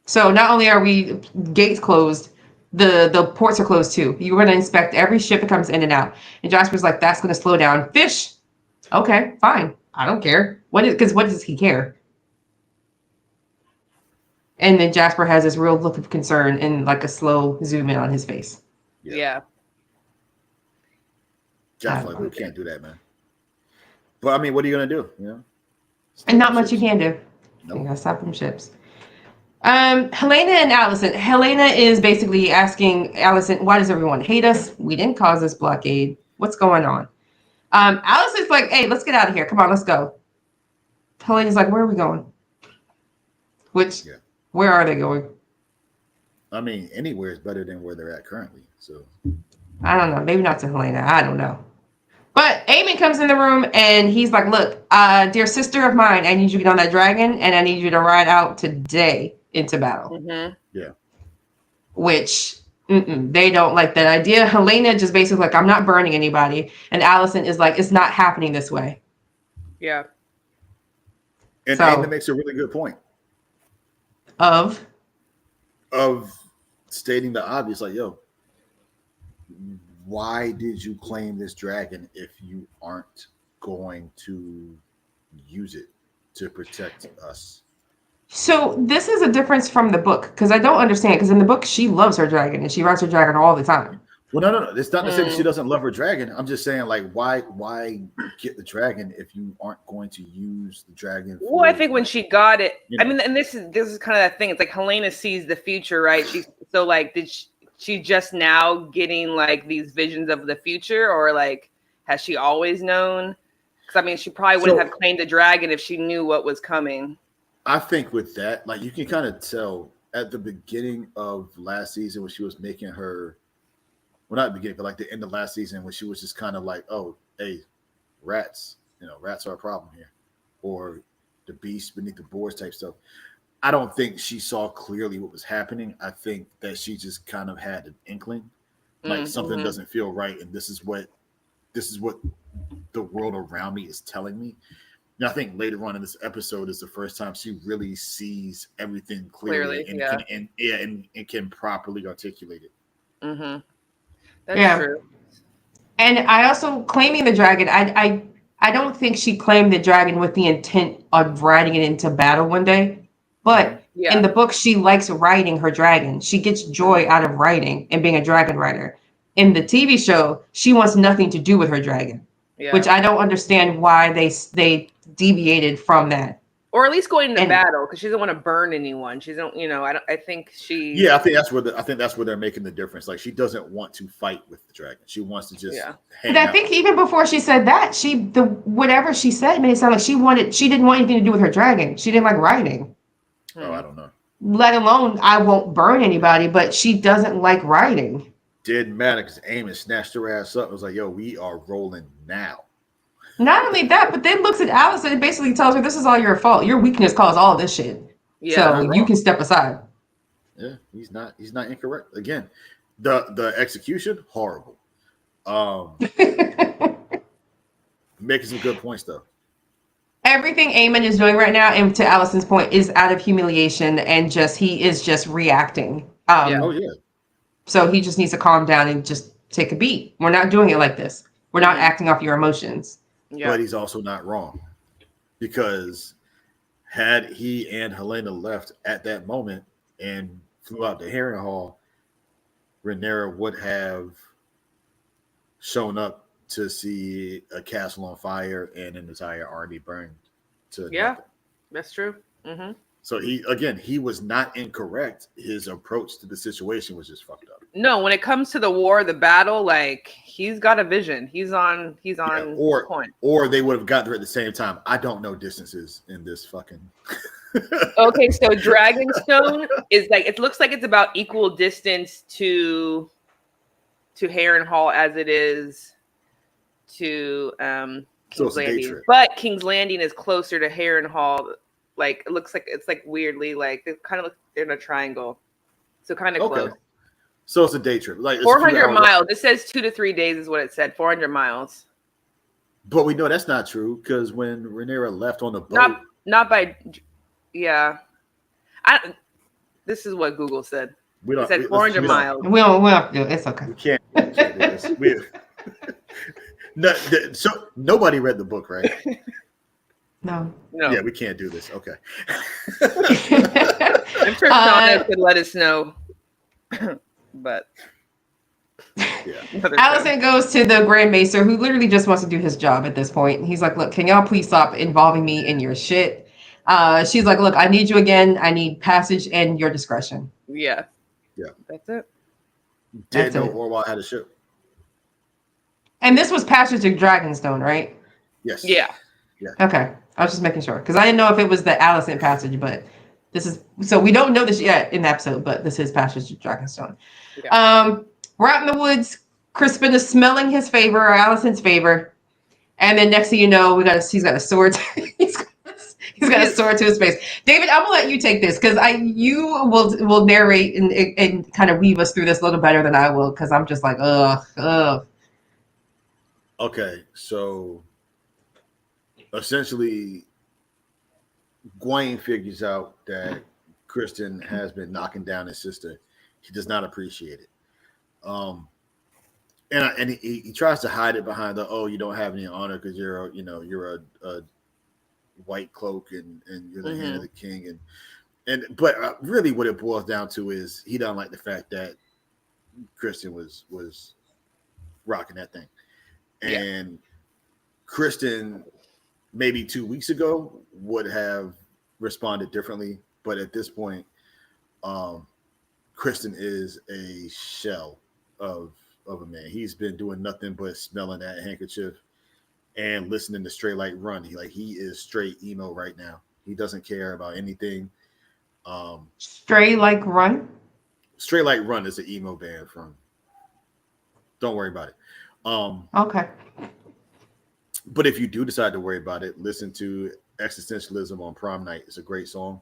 So not only are we gates closed, the ports are closed too. You're going to inspect every ship that comes in and out. And Jasper's like, that's going to slow down fish. Okay, fine. I don't care. What does he care? And then Jasper has this real look of concern and like a slow zoom in on his face. Yeah. Jeff, like, we can't do that, man. But I mean, what are you gonna do? You know, And not much you can do. Nope. You gotta stop them ships. Helena and Alicent. Helena is basically asking Alicent, why does everyone hate us? We didn't cause this blockade. What's going on? Alicent's like, hey, let's get out of here. Come on, let's go. Helena's like, where are we going? Where are they going? I mean, anywhere is better than where they're at currently. So I don't know. Maybe not to Helena. I don't know. But Aemond comes in the room and he's like, look, dear sister of mine, I need you to get on that dragon and I need you to ride out today into battle. Mm-hmm. yeah. Which they don't like that idea. Helena just basically like, I'm not burning anybody. And Alicent is like, it's not happening this way. Yeah. And So- Aemond makes a really good point Of stating the obvious, like, yo, why did you claim this dragon if you aren't going to use it to protect us? So this is a difference from the book because I don't understand because in the book she loves her dragon and she rides her dragon all the time. Well, no. It's not to say that she doesn't love her dragon. I'm just saying, like, why get the dragon if you aren't going to use the dragon? Well, I think when she got it, You know. I mean, and this is kind of that thing. It's like Helena sees the future, right? So like, did she just now getting like these visions of the future, or like has she always known? Because I mean, she probably wouldn't have claimed the dragon if she knew what was coming. I think with that, like, you can kind of tell at the beginning of last season when she was making her, well, not at the beginning, but like the end of last season when she was just kind of like, oh, hey, rats, rats are a problem here, or the beast beneath the boards type stuff. I don't think she saw clearly what was happening. I think that she just kind of had an inkling, like something doesn't feel right, and this is what the world around me is telling me. And I think later on in this episode is the first time she really sees everything clearly and can properly articulate it. Mm-hmm. That's true. And I also claiming the dragon. I don't think she claimed the dragon with the intent of riding it into battle one day. But in the book, she likes riding her dragon. She gets joy out of riding and being a dragon rider. In the TV show, she wants nothing to do with her dragon, which I don't understand why they deviated from that. Or at least going into battle because she doesn't want to burn anyone. She don't, I think she. Yeah, I think that's where they're making the difference. Like, she doesn't want to fight with the dragon. She wants to just. Hang But I out. think even before she said that, whatever she said made it sound like she didn't want anything to do with her dragon. She didn't like riding. Oh, I don't know. Let alone I won't burn anybody, but she doesn't like riding. Didn't matter because Aemond snatched her ass up. It was like, yo, we are rolling now. Not only that, but then looks at Alice and basically tells her, this is all your fault. Your weakness caused all this shit. Yeah, so you can step aside. Yeah, he's not incorrect. Again, the execution, horrible. Making some good points though. Everything Aemond is doing right now, and to Allison's point, is out of humiliation and he is just reacting. Oh yeah. So he just needs to calm down and just take a beat. We're not doing it like this. We're not acting off your emotions. Yeah. But he's also not wrong, because had he and Helena left at that moment and flew out to Harrenhal, Rhaenyra would have shown up to see a castle on fire and an entire army burned to nothing. That's true. Mm-hmm. So he was not incorrect. His approach to the situation was just fucked up. No, when it comes to the war, the battle, like he's got a vision. He's on point. Or they would have got there at the same time. I don't know distances in this fucking. Okay, so Dragonstone is like it looks like it's about equal distance to Harrenhal as it is to King's Landing. But King's Landing is closer to Harrenhal. Like it looks like it's like weirdly like it kind of looks they're in a triangle, so kind of close. So it's a day trip, like 400 miles. It says 2 to 3 days is what it said. 400 miles. But we know that's not true because when Rhaenyra left on the boat, not by, yeah. This is what Google said. It said 400 miles. We don't have to do it. It's okay. We can't do this. So nobody read the book, right? No. Yeah, we can't do this. Okay. I'm sure Shauna could let us know. But yeah. Alicent goes to the Grand Maester, who literally just wants to do his job at this point. He's like, look, can y'all please stop involving me in your shit? She's like, look, I need you again. I need passage and your discretion. Yeah. That's it. Didn't know Orwell had a ship. And this was passage of Dragonstone, right? Yes. Yeah. Okay. I was just making sure because I didn't know if it was the Alicent passage, but this is so we don't know this yet in the episode, but this is passage of Dragonstone. Yeah. We're out in the woods. Crispin is smelling his favor or Alicent's favor, and then next thing you know, he's got a sword. he's got a sword to his face. David, I'm gonna let you take this because you will narrate and kind of weave us through this a little better than I will because I'm just like ugh. Okay, so essentially, Gwaine figures out that Kristen has been knocking down his sister. He does not appreciate it. And he tries to hide it behind you don't have any honor because you're a white cloak and you're the hand of the king but really what it boils down to is he doesn't like the fact that Kristen was rocking that thing. And Kristen maybe 2 weeks ago would have responded differently, but at this point, Kristen is a shell of a man. He's been doing nothing but smelling that handkerchief and listening to Straight Like Run. He is straight emo right now. He doesn't care about anything. Straight Like Run? Straight Like Run is an emo band from. Don't worry about it. Okay. But if you do decide to worry about it, listen to Existentialism on Prom Night. It's a great song.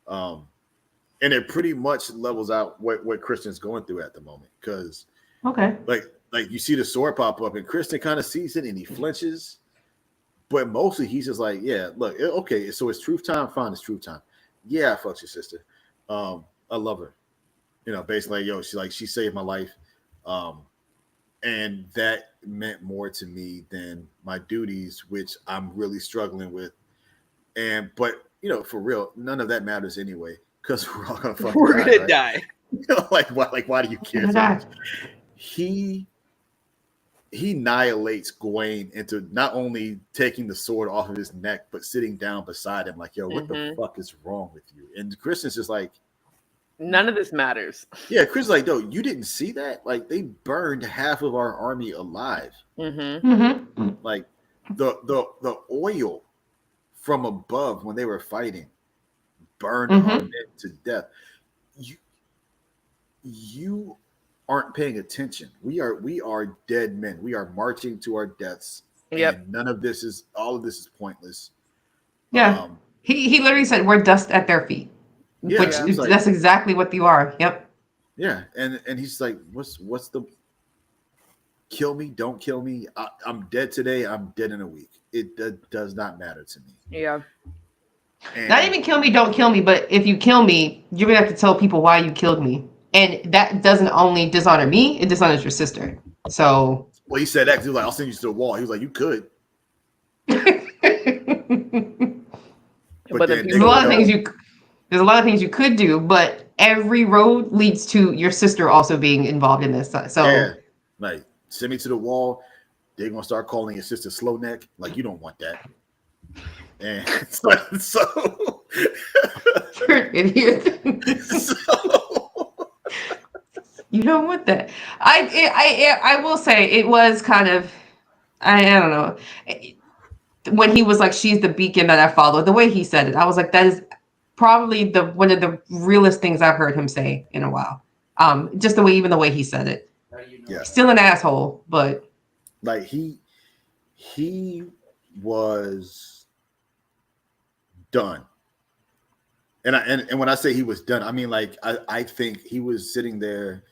And it pretty much levels out what Kristen's going through at the moment. Because like you see the sword pop up and Kristen kind of sees it and he flinches. But mostly he's just like, yeah, look, okay, so it's truth time. Fine, it's truth time. Yeah, I fucked your sister. I love her. Basically, she saved my life. And that meant more to me than my duties, which I'm really struggling with. But for real, none of that matters anyway, because we're all gonna fucking die. Why do you care so much? He annihilates Gwaine into not only taking the sword off of his neck, but sitting down beside him, like, yo, what the fuck is wrong with you? And Kristen's just like, none of this matters. Yeah, Chris is like, no, you didn't see that? Like, they burned half of our army alive. Like, the oil from above when they were fighting burned our men to death. You aren't paying attention. We are dead men. We are marching to our deaths. Yep. And all of this is pointless. Yeah. He literally said, we're dust at their feet. Yeah, which that's exactly what you are. Yep. Yeah, and he's like, what's the kill me? Don't kill me. I'm dead today. I'm dead in a week. It does not matter to me. Yeah. And not even kill me, don't kill me, but if you kill me, you're gonna have to tell people why you killed me, and that doesn't only dishonor me; it dishonors your sister. So. Well, he said that 'cause he was like, "I'll send you to the wall." He was like, "You could." But then then There's a lot of things there's a lot of things you could do, but every road leads to your sister also being involved in this. So yeah, like send me to the wall. They're gonna start calling your sister slow neck. Like you don't want that. And so you're an idiot. You don't want that. I will say it was kind of I don't know when he was like she's the beacon that I follow. The way he said it, I was like that is probably one of the realest things I've heard him say in a while. Just the way he said it. yeah, Still an asshole, but like he was done. And when I say he was done, I mean like I think he was sitting there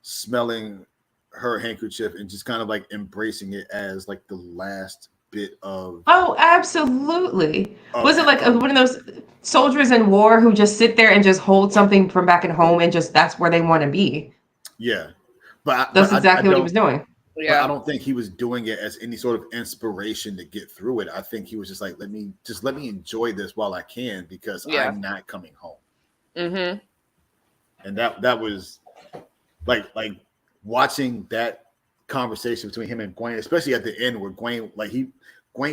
smelling her handkerchief and just kind of like embracing it as like the last bit of oh, absolutely. of- Was it like one of those soldiers in war who just sit there and just hold something from back at home and just that's where they want to be? yeah. But That's I exactly what he don't- was doing. But I don't think he was doing it as any sort of inspiration to get through it. I think he was just like, let me enjoy this while I can because I'm not coming home. Mm-hmm. And that was like watching that conversation between him and Gwen, especially at the end where Gwen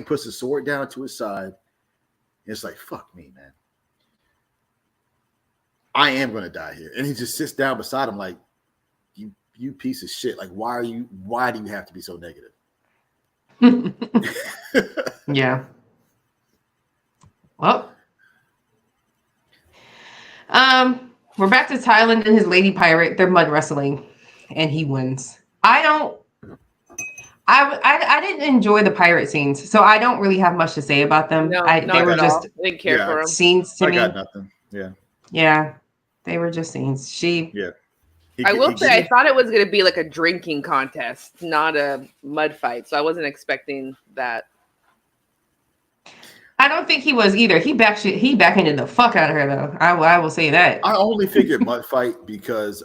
puts the sword down to his side. It's like, fuck me, man. I am gonna die here. And he just sits down beside him like, you piece of shit. Like, why do you have to be so negative? Yeah. Well, we're back to Thailand and his lady pirate. They're mud wrestling, and he wins. I didn't enjoy the pirate scenes, so I don't really have much to say about them. No, They were just I didn't care for him. scenes to I me. got nothing. Yeah. Yeah, they were just scenes. I will say I thought it was going to be like a drinking contest, not a mud fight. So I wasn't expecting that. I don't think he was either. He backhanded the fuck out of her though. I will say that. I only figured mud fight because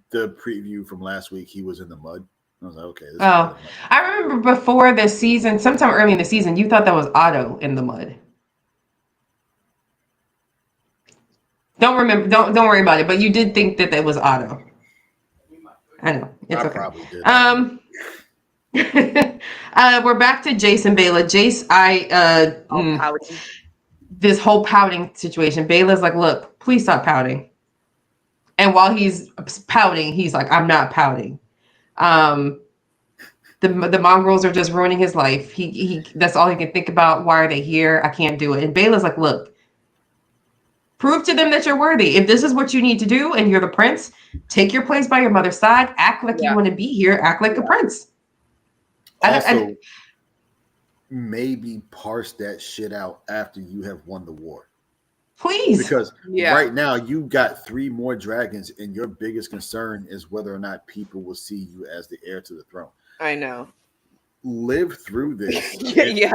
the preview from last week he was in the mud. I was like, okay. This Oh, I remember before the season, sometime early in the season, you thought that was Otto in the mud. Don't worry about it, but you did think that was Otto. I know. It's I okay. probably did. We're back to Jace and Bayla. Jace, this whole pouting situation. Bayla's like, look, please stop pouting. And while he's pouting, he's like, I'm not pouting. The mongrels are just ruining his life. He that's all he can think about. Why are they here? I can't do it. And Bayla's like, look, prove to them that you're worthy. If this is what you need to do and you're the prince, take your place by your mother's side. Act like you want to be here. Act like a prince. Also, maybe parse that shit out after you have won the war. Please. Because right now you got 3 more dragons and your biggest concern is whether or not people will see you as the heir to the throne. I know. Live through this.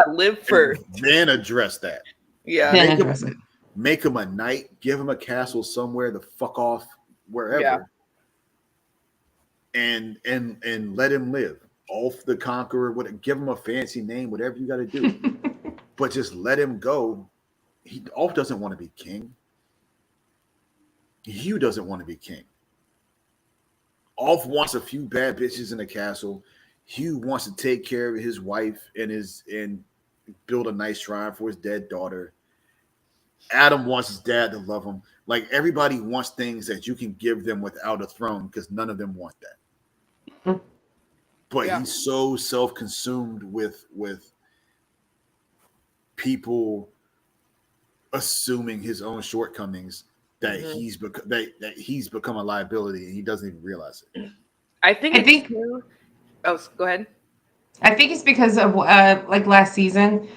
Live first. Then address that. Yeah. Then address it. Make him a knight, give him a castle somewhere to fuck off wherever. And let him live. Ulf the Conqueror, give him a fancy name, whatever you got to do. But just let him go. Ulf doesn't want to be king. Hugh doesn't want to be king. Ulf wants a few bad bitches in the castle. Hugh wants to take care of his wife and build a nice shrine for his dead daughter. Adam wants his dad to love him. Like everybody wants things that you can give them without a throne because none of them want that. But he's so self-consumed with people assuming his own shortcomings that he's become a liability and he doesn't even realize it. I think. Oh, go ahead. I think it's because of like last season.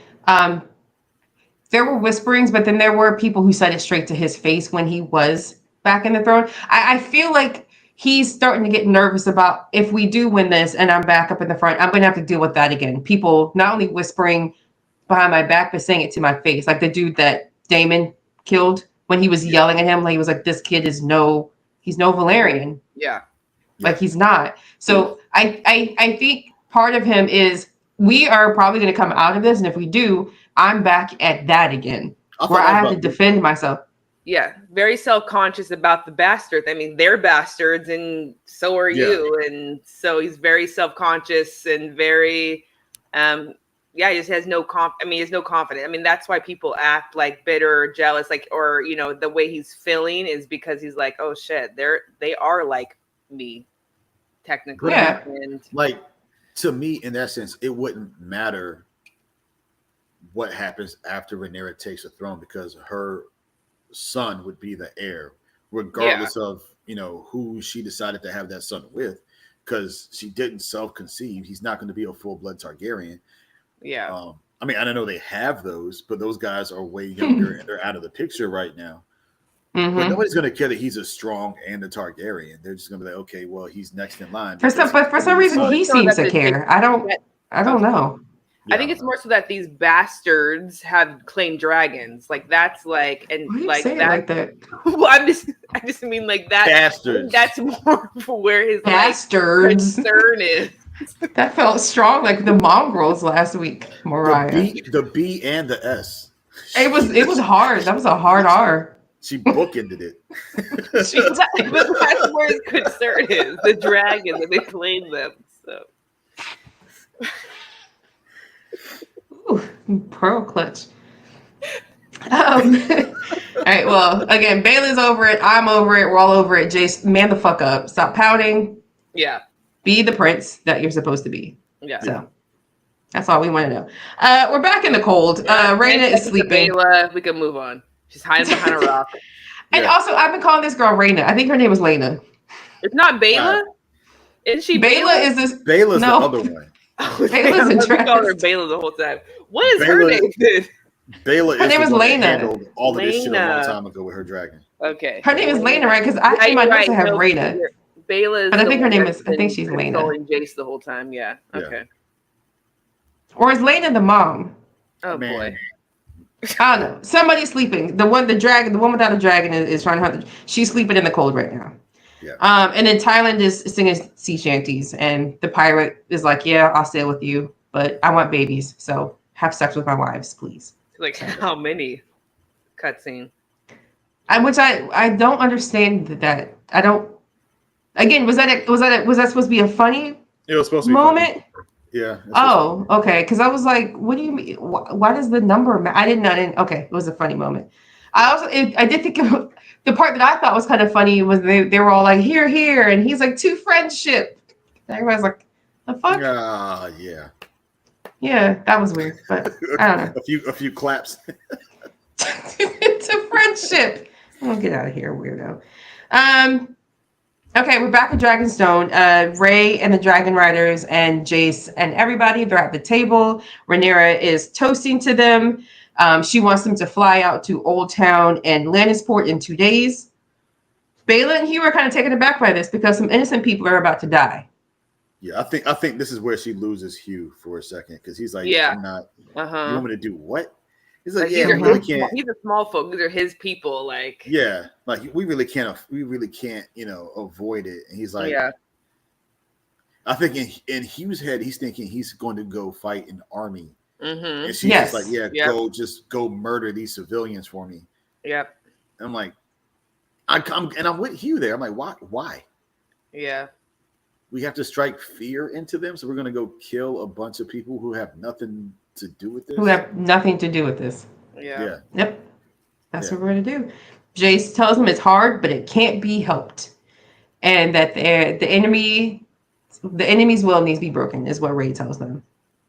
There were whisperings, but then there were people who said it straight to his face when he was back in the throne. I feel like he's starting to get nervous about if we do win this and I'm back up in the front, I'm going to have to deal with that again. People not only whispering behind my back, but saying it to my face. Like the dude that Daemon killed when he was yelling at him, like he was like, this kid is he's no Valerian. Yeah. Like he's not. So I think part of him is we are probably going to come out of this. And if we do, I'm back at that again. where I have to defend myself. Yeah, very self-conscious about the bastards. I mean, they're bastards, and so are you. And so he's very self-conscious and very, he just has no he has no confidence. I mean, that's why people act like bitter or jealous, like, or the way he's feeling is because he's like, oh shit, they are like me, technically. Yeah. And like, to me, in that sense, it wouldn't matter what happens after Rhaenyra takes the throne, because her son would be the heir, regardless of who she decided to have that son with, because she didn't self-conceive. He's not going to be a full-blood Targaryen. Yeah. I mean, I don't know they have those, but those guys are way younger and they're out of the picture right now. Mm-hmm. But nobody's going to care that he's a strong and a Targaryen. They're just going to be like, okay, well, he's next in line. But for some reason, he seems to care. I don't know. I think it's more so that these bastards have claimed dragons. Like that's like, and Why like that. Like that? Well, I just mean like that. Bastards. That's more where his bastards concern is. That felt strong, like the mongrels last week, Mariah. The B and the S. It was hard. That was a hard R. She bookended it. That's where his concern is. The dragons, and they claim them. So. Ooh, pearl clutch. All right. Well, again, Baylor's over it. I'm over it. We're all over it. Jace, man the fuck up. Stop pouting. Yeah. Be the prince that you're supposed to be. Yeah. So that's all we want to know. We're back in the cold. Rhaena is sleeping. Bayla, we can move on. She's hiding behind a rock. And also, I've been calling this girl Rhaena. I think her name was Lena. It's not Bayla. Isn't she? Bayla is this. Bayla's the other one. Bayla's in trash. Called her Bayla the whole time. What is her name? Bayla. Her name is Lena. Handled all of this shit a long time ago with her dragon. Okay. Her name is Lena, right? Because I in my notes have Rhaena. Bayla. But I think her name is. I think she's Lena. Controlling Jace the whole time. Yeah. Okay. Or is Lena the mom? Oh boy. I don't know. Somebody's sleeping. The one without a dragon is trying to hunt. She's sleeping in the cold right now. Yeah. And then Tyland is singing sea shanties, and the pirate is like, "Yeah, I'll stay with you, but I want babies, so have sex with my wives, please." Like how many? Cutscene. Which I don't understand that. I don't. Again, was that supposed to be a funny? It was supposed to be moment. Funny. Yeah. Oh, okay. Because I was like, "What do you mean? Why does the number?" I didn't. Okay, it was a funny moment. I did think the part that I thought was kind of funny was they were all like, here, and he's like, to friendship. And everybody's like, the fuck? Yeah. Yeah, that was weird, but I don't know. A few claps. To friendship. Oh, get out of here, weirdo. Okay, we're back at Dragonstone. Ray and the Dragon Riders and Jace and everybody, they're at the table. Rhaenyra is toasting to them. She wants them to fly out to Old Town and Lannisport in 2 days. Bayla and Hugh are kind of taken aback by this because some innocent people are about to die. Yeah, I think this is where she loses Hugh for a second, because he's like, yeah, I'm not. You want me to do what? He's like, yeah, we really can't. He's a small folk. These are his people. Like, yeah, like we really can't, avoid it. And he's like, yeah. I think in Hugh's head, he's thinking he's going to go fight an army. Mm-hmm. And she's just like, go murder these civilians for me. Yep. And I'm like, I'm with Hugh there. I'm like, why? Yeah. We have to strike fear into them, so we're going to go kill a bunch of people who have nothing to do with this. Yeah. Yep. That's what we're going to do. Jace tells him it's hard, but it can't be helped, and that the enemy's will needs to be broken, is what Ray tells them.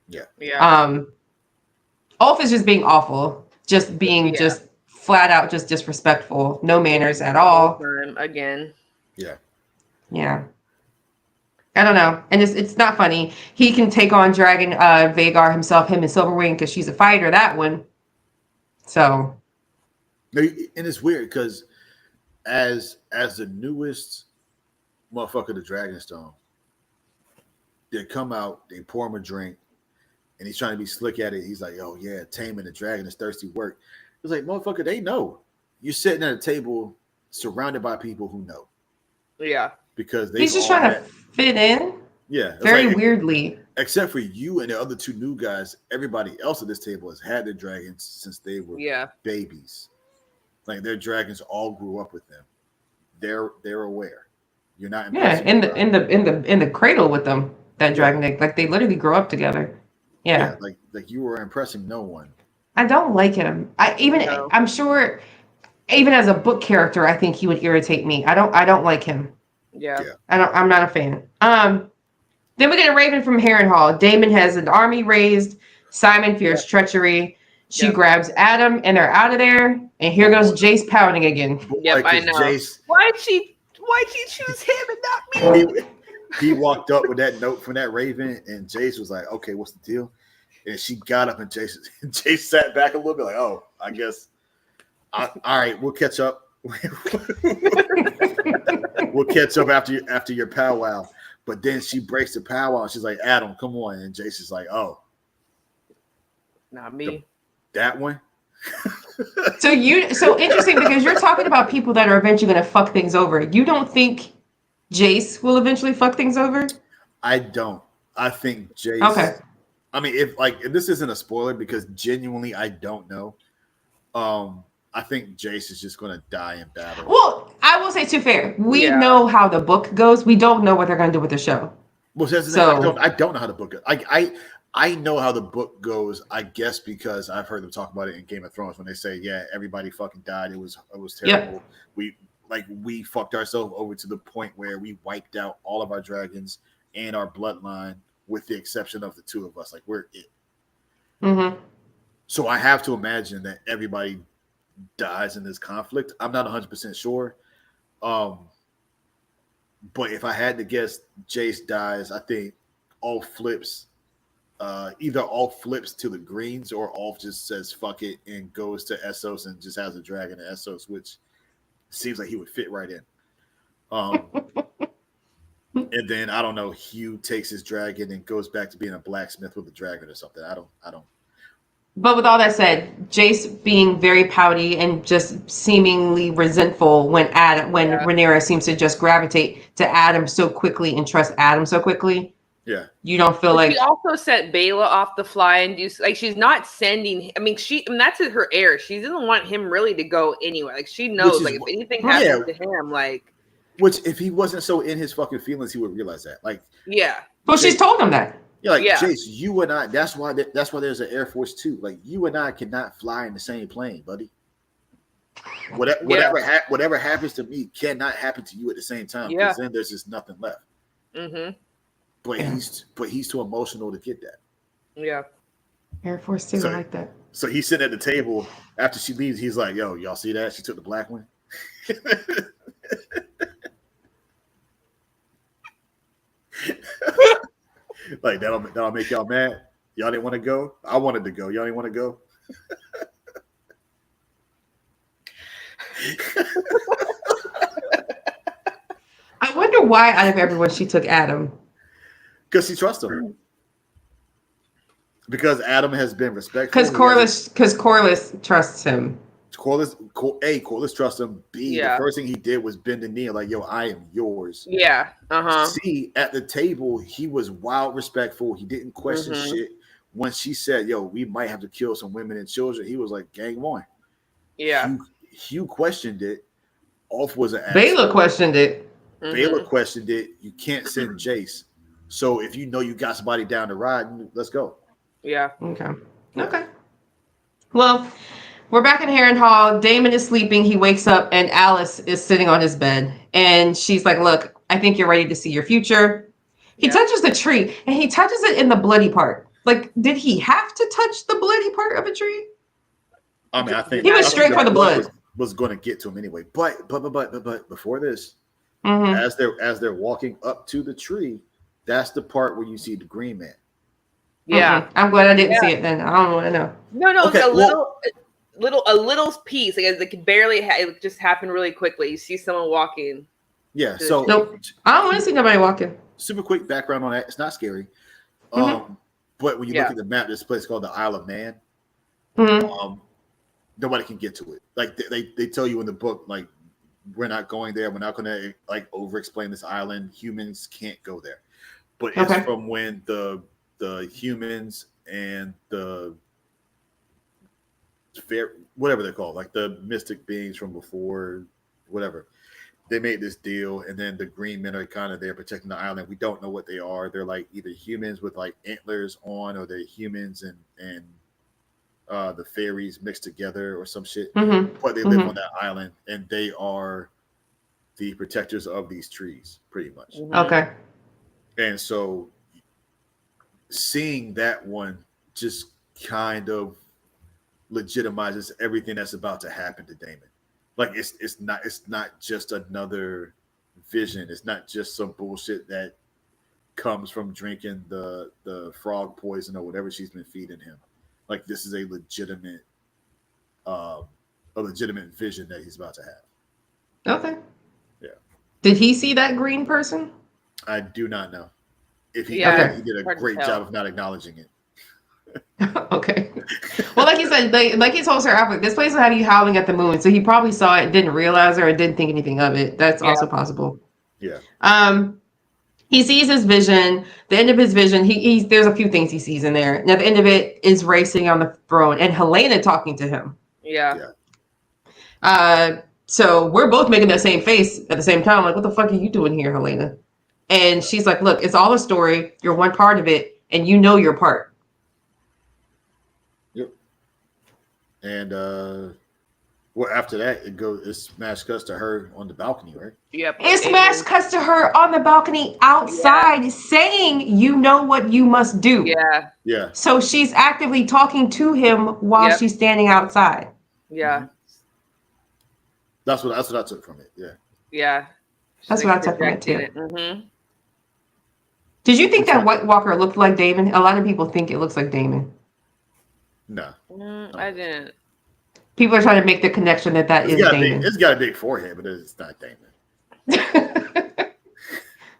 Yeah. Yeah. Ulf is just being awful, just being just flat out just disrespectful, no manners at all. Again. Yeah. Yeah. I don't know. And it's not funny. He can take on Dragon Vhagar himself, him and Silverwing, because she's a fighter, that one. So. And it's weird because as the newest motherfucker to Dragonstone, they come out, they pour him a drink, and he's trying to be slick at it. He's like, oh yeah, taming the dragon is thirsty work. It's like, motherfucker, they know. You're sitting at a table surrounded by people who know. Yeah. Because he's just trying to fit in. Yeah. Very weirdly. except for you and the other two new guys, everybody else at this table has had their dragons since they were babies. Like their dragons all grew up with them. They're aware. You're not in the cradle with them. That dragon, like they literally grow up together. Yeah. Like you were impressing no one. I don't like him. I'm sure, even as a book character, I think he would irritate me. I don't like him. Yeah. I'm not a fan. Then we get a raven from Harrenhal. Daemon has an army raised. Simon fears treachery. She grabs Adam, and they're out of there. And here goes Jace pounding again. Yep, I know. Jace, why'd she choose him and not me? He walked up with that note from that raven, and Jace was like, "Okay, what's the deal?" And she got up, and Jace sat back a little bit, like, "Oh, I guess. All right, we'll catch up. We'll catch up after your powwow." But then she breaks the powwow, and she's like, "Adam, come on!" And Jace is like, "Oh, not me. That one." So interesting, because you're talking about people that are eventually going to fuck things over. You don't think Jace will eventually fuck things over? I don't. I think Jace. Okay. I mean, if this isn't a spoiler, because genuinely I don't know. I think Jace is just going to die in battle. Well, I will say, to fair, we know how the book goes. We don't know what they're going to do with the show. Well, I don't know how the book goes. I know how the book goes, I guess, because I've heard them talk about it in Game of Thrones when they say, "Yeah, everybody fucking died. It was terrible. Yep. We fucked ourselves over to the point where we wiped out all of our dragons and our bloodline, with the exception of the two of us. Like, we're it." Mm-hmm. So I have to imagine that everybody dies in this conflict. I'm not 100% sure. But if I had to guess, Jace dies. I think Ulf flips. Either Ulf flips to the Greens, or Ulf just says fuck it and goes to Essos and just has a dragon in Essos, which seems like he would fit right in. And then I don't know, Hugh takes his dragon and goes back to being a blacksmith with a dragon or something. I don't. But with all that said, Jace being very pouty and just seemingly resentful when Rhaenyra seems to just gravitate to Adam so quickly and trust Adam so quickly. Yeah. You don't feel like she also sent Bela off the fly and do like she's not sending. I mean, that's her heir. She doesn't want him really to go anywhere. Like she knows, like if anything happens to him, like if he wasn't so in his fucking feelings, he would realize that. Like well, she's told him that. Yeah, Jace, you and I. That's why there's an Air Force 2. Like you and I cannot fly in the same plane, buddy. Whatever happens to me cannot happen to you at the same time. Because then there's just nothing left. Mm-hmm. But he's too emotional to get that. Yeah. Air Force 2, I like that. So he's sitting at the table after she leaves. He's like, "Yo, y'all see that? She took the black one." Like that'll make y'all mad. Y'all didn't want to go. I wanted to go. Y'all didn't want to go. I wonder why out of everyone she took Adam. Because she trusts him. Because Adam has been respectful. Because Corlys trusts him. Corlys trusts him. B, the first thing he did was bend the knee, like, "Yo, I am yours." Yeah. C, at the table, he was wild respectful. He didn't question shit. When she said, "Yo, we might have to kill some women and children," he was like, "Gang one." Yeah. Hugh questioned it. Ulf was an asshole. Bela questioned it. Bela questioned it. You can't send Jace. So if you know you got somebody down the ride, let's go. Yeah. Okay. Well, we're back in Harrenhal. Daemon is sleeping. He wakes up and Alice is sitting on his bed. And she's like, "Look, I think you're ready to see your future." He touches the tree and he touches it in the bloody part. Like, did he have to touch the bloody part of a tree? I mean, I think he was straight for the blood. Was going to get to him anyway. But before this, as they're walking up to the tree, that's the part where you see the Green Man. Yeah. I'm glad I didn't see it then. I don't want to know. No, okay, it's a little piece. Like it barely it just happened really quickly. You see someone walking. Yeah. So nope. I don't want to see nobody walking. Super quick background on that. It's not scary. But when you look at the map, there's a place called the Isle of Man. Nobody can get to it. Like they tell you in the book, like, we're not going there. We're not going to like over explain this island. Humans can't go there. But it's from when the the humans and the fair, whatever they're called, like the mystic beings from before, whatever. They made this deal, and then the green men are kind of there protecting the island. We don't know what they are. They're like either humans with like antlers on, or they're humans and the fairies mixed together or some shit. Mm-hmm. But they live on that island, and they are the protectors of these trees, pretty much. Okay. And so, seeing that one just kind of legitimizes everything that's about to happen to Damon. Like it's not just another vision. It's not just some bullshit that comes from drinking the frog poison or whatever she's been feeding him. Like this is a legitimate vision that he's about to have. Okay. Yeah. Did he see that green person? I do not know. If he Yeah, he did a hard to great tell. job of not acknowledging it. Okay. Well, like you said, like he told Sir Alfred, this place will have you howling at the moon. So he probably saw it, didn't realize it, or didn't think anything of it. That's also possible. Yeah. He sees his vision. The end of his vision, there's a few things he sees in there. Now, the end of it is racing on the throne and Helena talking to him. Yeah. So we're both making that same face at the same time. Like, what the fuck are you doing here, Helena? And she's like, look, it's all a story. You're one part of it, and you know your part. Yep. And well, after that, it smash cuts to her on the balcony, right? Yep. It smash cuts to her on the balcony outside saying, you know what you must do. Yeah. Yeah. So she's actively talking to him while she's standing outside. Yeah. That's what I took from it. Yeah. Yeah. That's what I took from it too. Mm-hmm. Did you think that White Walker looked like Damon? A lot of people think it looks like Damon. No. I didn't. People are trying to make the connection that is Damon. It's got a big forehead, but it's not Damon.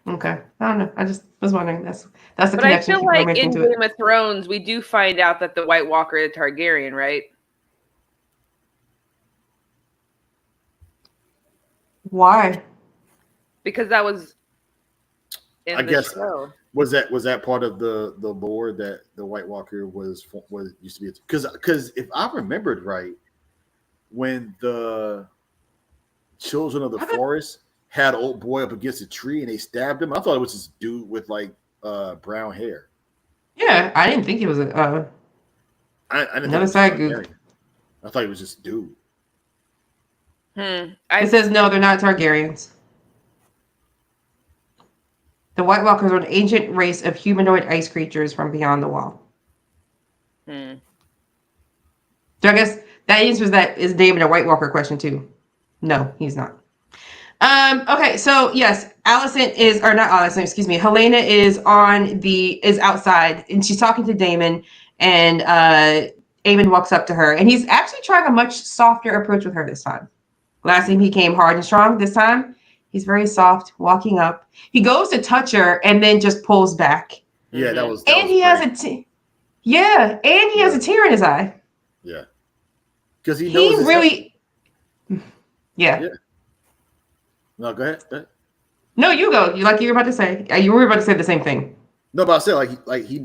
Okay. I don't know. I just was wondering. That's the But I connection feel people are like making in to it. Game of Thrones, we do find out that the White Walker is Targaryen, right? Why? Because that was in I the guess show. was that part of the lore that the White Walker was used to be? Because if I remembered right, when the Children of the Forest had old boy up against a tree and they stabbed him, I thought it was this dude with like brown hair. Yeah, I didn't think it was a. I didn't Another think side it was goof. Targaryen. I thought it was just dude. It says no, they're not Targaryens. The White Walkers are an ancient race of humanoid ice creatures from beyond the wall. So I guess that answers that. Is David a White Walker question too? No, he's not. Okay, so yes, Helena is outside and she's talking to Damon, and Aemon walks up to her and he's actually trying a much softer approach with her this time. Last time he came hard and strong. This time he's very soft, walking up. He goes to touch her and then just pulls back. Yeah, that was. And he has a tear in his eye. Yeah, because he knows. He really. Yeah. No, go ahead. No, you go. You were about to say. You were about to say the same thing. No, but I said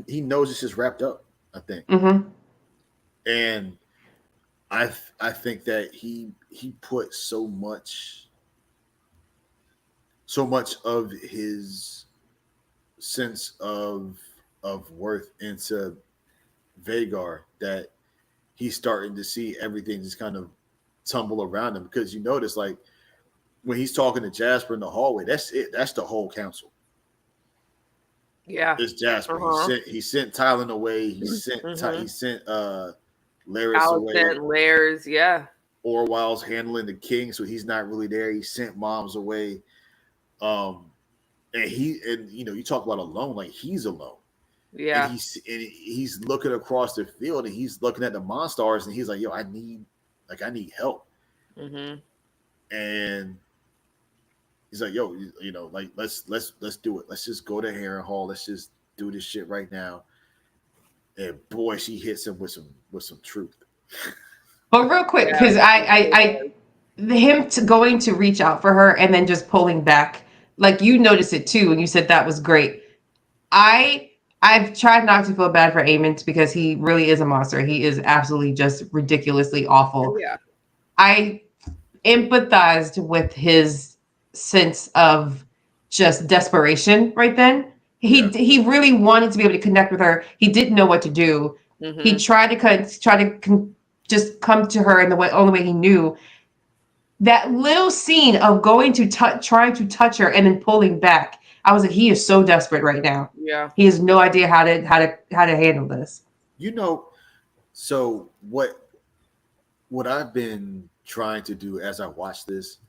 he knows it's just wrapped up. I think. Mm-hmm. And I think that he put so much of his sense of worth into Vhagar that he's starting to see everything just kind of tumble around him, because you notice like when he's talking to Jasper in the hallway, that's it. That's the whole council. Yeah. It's Jasper. He sent Tylen away. He sent Larys away. Lairs, yeah. Orwell's handling the king, so he's not really there. He sent moms away. And you talk about alone, like he's alone. Yeah. And he's looking across the field and he's looking at the Monstars and he's like, yo, I need help. Mm-hmm. And he's like, yo, let's do it. Let's just go to Harrenhal. Let's just do this shit right now. And boy, she hits him with some truth. But real quick, because going to reach out for her and then just pulling back, like you noticed it too, and you said that was great. I I've tried not to feel bad for Aemon because he really is a monster. He is absolutely just ridiculously awful. Yeah. I empathized with his sense of just desperation right then. He really wanted to be able to connect with her. He didn't know what to do. Mhm. He tried to just come to her in the only way he knew. That little scene of going to trying to touch her and then pulling back. I was like, he is so desperate right now. Yeah. He has no idea how to handle this. You know, so what I've been trying to do as I watch this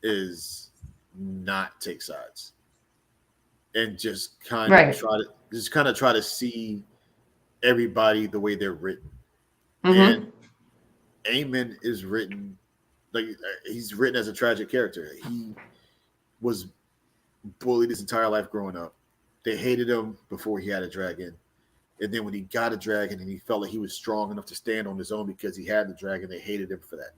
is not take sides and just kind Right. of try to see everybody the way they're written. Mhm. And Aemon is written like he's written as a tragic character. He was bullied his entire life growing up. They hated him before he had a dragon. And then when he got a dragon and he felt like he was strong enough to stand on his own because he had the dragon, they hated him for that.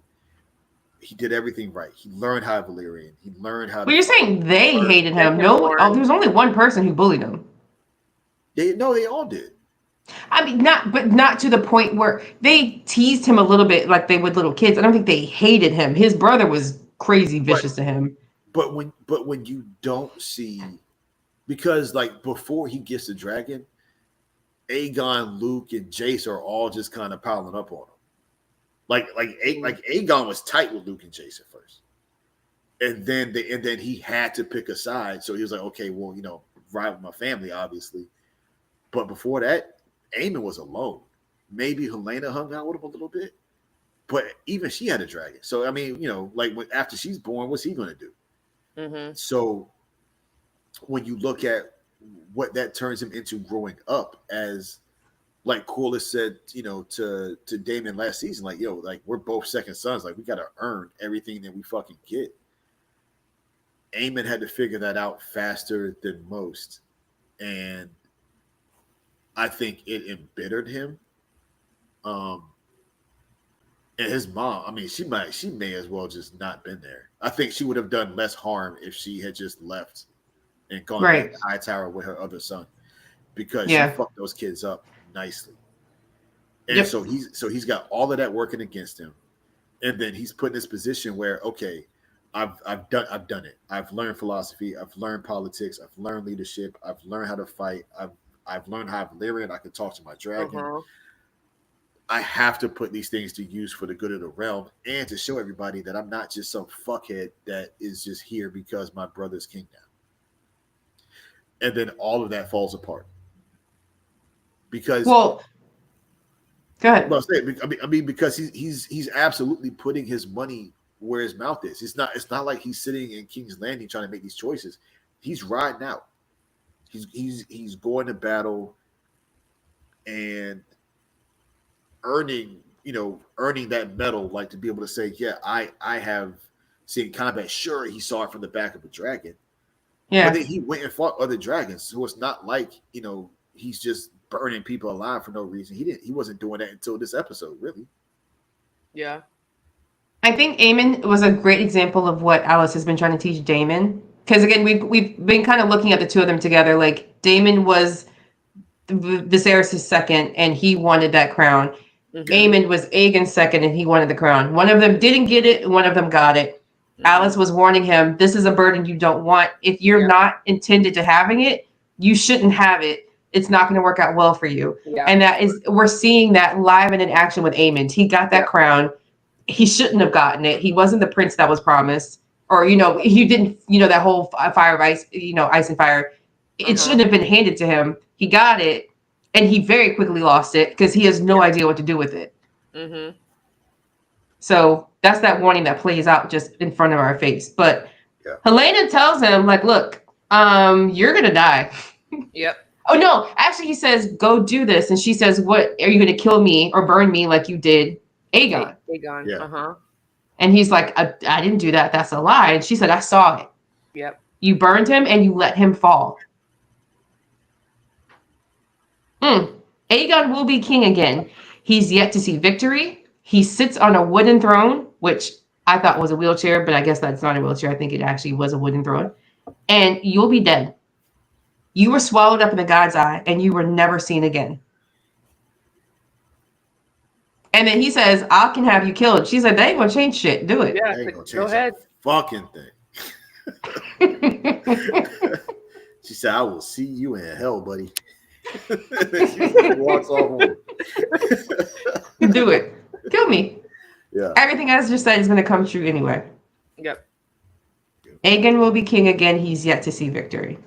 He did everything right. He learned how to Valyrian. He learned how to. Well, you're saying they hated him. No, there was only one person who bullied him. They all did. I mean, not to the point where they teased him a little bit like they would little kids. I don't think they hated him. His brother was crazy vicious to him. But when you don't see, because like before he gets the dragon, Aegon, Luke, and Jace are all just kind of piling up on him. Like Aegon was tight with Luke and Jace at first, and then he had to pick a side. So he was like, okay, well, ride with my family, obviously. But before that, Aemon was alone. Maybe Helena hung out with him a little bit, but even she had a dragon. So I mean, after she's born, what's he going to do? Mm-hmm. So when you look at what that turns him into growing up, as like Corlys said, to Daemon last season, like, we're both second sons. Like, we got to earn everything that we fucking get. Aemon had to figure that out faster than most. And I think it embittered him. And his mom, I mean, she may as well just not been there. I think she would have done less harm if she had just left and gone back to Hightower with her other son, because she fucked those kids up nicely. And so he's got all of that working against him, and then he's put in this position where, okay, I've done it. I've learned philosophy. I've learned politics. I've learned leadership. I've learned how to fight. I've learned how Valyrian. I can talk to my dragon. Uh-huh. I have to put these things to use for the good of the realm and to show everybody that I'm not just some fuckhead that is just here because my brother's king now. And then all of that falls apart. Because go ahead. Well, I mean, because he's absolutely putting his money where his mouth is. It's not like he's sitting in King's Landing trying to make these choices. He's riding out. He's going to battle and earning that medal, like to be able to say, yeah, I have seen combat. Sure, he saw it from the back of a dragon. Yeah. But then he went and fought other dragons. So it's not like, he's just burning people alive for no reason. He wasn't doing that until this episode, really. Yeah. I think Aemon was a great example of what Alice has been trying to teach Daemon. Because again, we've been kind of looking at the two of them together. Like, Daemon was Viserys' second, and he wanted that crown. Mm-hmm. Aemon was Aegon's second, and he wanted the crown. One of them didn't get it, and one of them got it. Mm-hmm. Alice was warning him, this is a burden you don't want. If you're not intended to having it, you shouldn't have it. It's not going to work out well for you. Yeah. And we're seeing that live and in action with Aemon. He got that crown. He shouldn't have gotten it. He wasn't the prince that was promised. Or, he didn't, that whole fire of ice, ice and fire. It shouldn't have been handed to him. He got it, and he very quickly lost it because he has no idea what to do with it. Mm-hmm. So that's that warning that plays out just in front of our face. But Helena tells him, like, look, you're going to die. Yep. Oh, no. Actually, he says, go do this. And she says, what, are you going to kill me or burn me like you did Aegon? Aegon. Yeah. Uh-huh. And he's like, I didn't do that. That's a lie. And she said, I saw it. Yep. You burned him and you let him fall. Aegon will be king again. He's yet to see victory. He sits on a wooden throne, which I thought was a wheelchair, but I guess that's not a wheelchair. I think it actually was a wooden throne. And you'll be dead. You were swallowed up in the God's eye, and you were never seen again. And then he says, I can have you killed. She said, they ain't gonna change shit. Do it. Yeah, They ain't gonna go change ahead. that fucking thing. She said, I will see you in hell, buddy. She walks off on. Do it. Kill me. Yeah. Everything I just said is gonna come true anyway. Yep. Aegon will be king again. He's yet to see victory.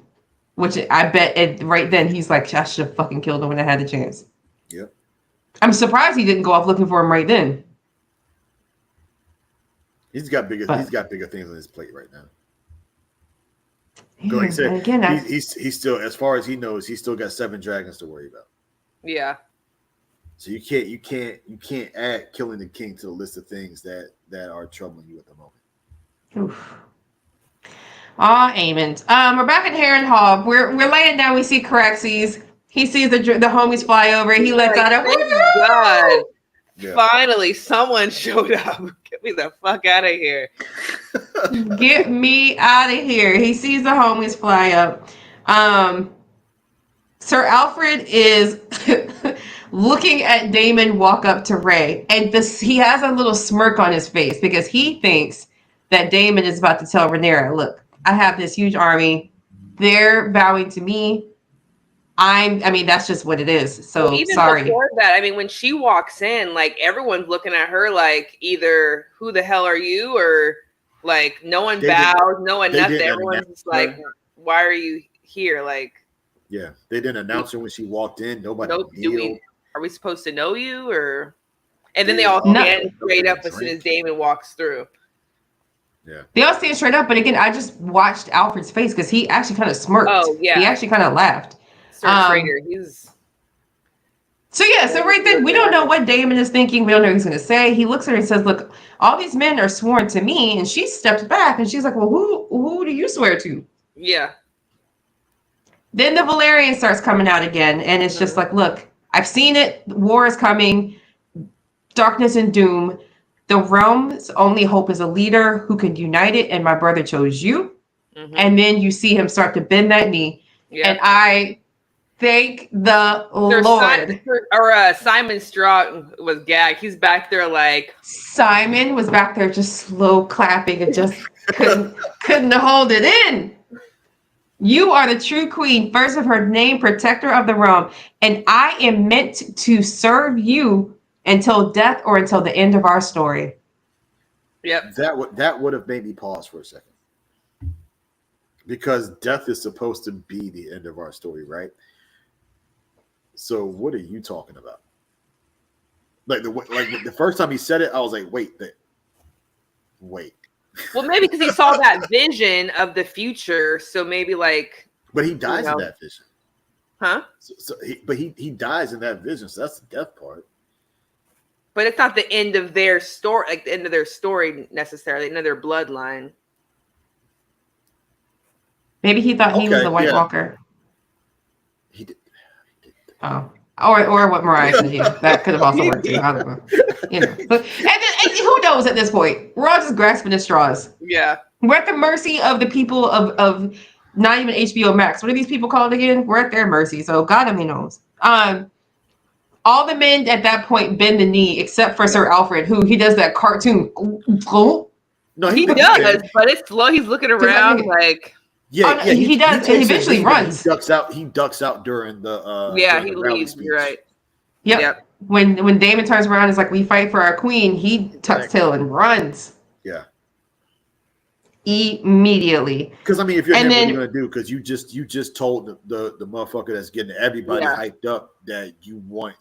Which I bet right then he's like, I should have fucking killed him when I had the chance. Yep. I'm surprised he didn't go off looking for him right then. He's got bigger things on his plate right now. Go Yeah, ahead, say, and again, he's still, as far as he knows, he's still got 7 dragons to worry about. Yeah. So you can't add killing the king to the list of things that are troubling you at the moment. oof. Aemond. We're back at Harrenhal. We're laying down. We see Caraxes. He sees the homies fly over. He lets out a thank God. Yeah. Finally, someone showed up. Get me the fuck out of here. get me out of here. He sees the homies fly up. Sir Alfred is looking at Daemon walk up to Rey, and he has a little smirk on his face because he thinks that Daemon is about to tell Rhaenyra, look, I have this huge army. They're bowing to me. I mean, that's just what it is. So well, even sorry. before that, I mean, when she walks in, like everyone's looking at her like either who the hell are you, or like no one bows, no one nothing. Everyone's just like, why are you here? Like, yeah, they didn't announce her when she walked in. Nobody nope, kneeled. are we supposed to know you, or? And then they Yeah. all No. stand straight up as soon as Daemon walks through. Yeah, They all stand straight up, but again, I just watched Alfred's face because he actually kind of smirked. Oh, yeah. He actually kind of laughed. Sir Traitor, he's. So right then, we don't know what Daemon is thinking. We don't know what he's going to say. He looks at her and says, look, all these men are sworn to me. And she steps back and she's like, well, who do you swear to? Yeah. Then the Valyrian starts coming out again. And it's just like, look, I've seen it. War is coming. Darkness and doom. The realm's only hope is a leader who can unite it. And my brother chose you. Mm-hmm. And then you see him start to bend that knee. Yeah. And I thank the Lord. Simon Straw was gagged. He's back there like. Simon was back there just slow clapping and just couldn't hold it in. You are the true queen, first of her name, protector of the realm, and I am meant to serve you until death or until the end of our story. Yep. That would have made me pause for a second, because death is supposed to be the end of our story, right? So what are you talking about? Like the first time he said it, I was like, wait. Well, maybe because he saw that vision of the future, so maybe like. But he dies in that vision, huh? He dies in that vision, so that's the death part. But it's not the end of their story, like the end of their story necessarily, the end of their bloodline. Maybe he thought he was the White Walker. He did. Oh. Or what Mariah said, yeah. That could have also worked too. I don't know. You know. But, and who knows at this point? We're all just grasping at straws. Yeah. We're at the mercy of the people of not even HBO Max. What are these people called again? We're at their mercy. So God only knows. All the men at that point bend the knee except for Sir Alfred, who he does that cartoon. No, he does, but it's slow. He's looking around like. Yeah, he does, and he eventually runs. He ducks out during the. He leaves. You're right. Yep. When Daemon turns around, it's like, we fight for our queen. He tucks tail and runs. Yeah. Immediately. Because I mean, if you're him, what are you gonna do? Because you just told the motherfucker that's getting everybody hyped up that you want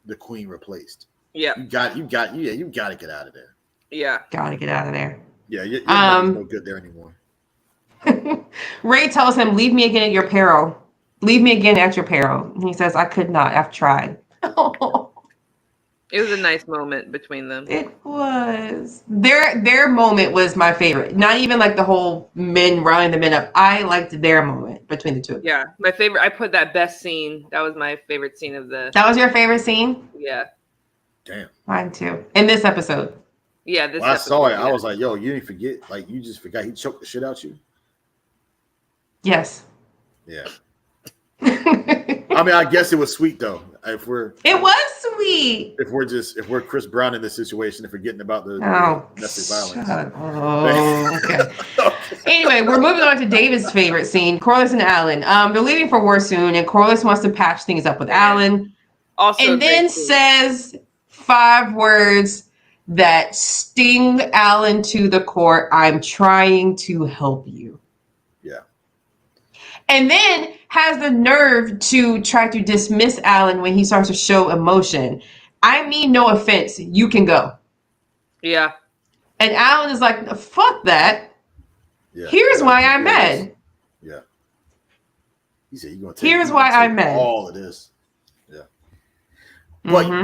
the queen replaced. Yeah. You got to get out of there. Yeah. Gotta get out of there. Yeah. You're no good there anymore. Rey tells him, leave me again at your peril. Leave me again at your peril. And he says, I could not. I've tried. It was a nice moment between them. It was. Their moment was my favorite. Not even like the whole men rounding the men up. I liked their moment between the two. Yeah. My favorite. I put that best scene. That was my favorite scene of the. That was your favorite scene? Yeah. Damn. Mine too. In this episode. Yeah. When I saw it, I was like, yo, you didn't forget. Like, you just forgot he choked the shit out you. Yes. Yeah. I mean, I guess it was sweet though. It was sweet. If we're Chris Brown in this situation, if we're getting about the domestic violence. Oh, okay. Anyway, we're moving on to David's favorite scene, Corliss and Alan. They're leaving for war soon, and Corliss wants to patch things up with Alan. Also, and then says 5 words that sting Alan to the core. I'm trying to help you. Yeah. And then has the nerve to try to dismiss Alan when he starts to show emotion. I mean, no offense, you can go. Yeah. And Alan is like, fuck that. Yeah. Here's why I'm mad. Yeah. He said, "You're gonna take. Here's why I'm mad. All of this." Yeah. But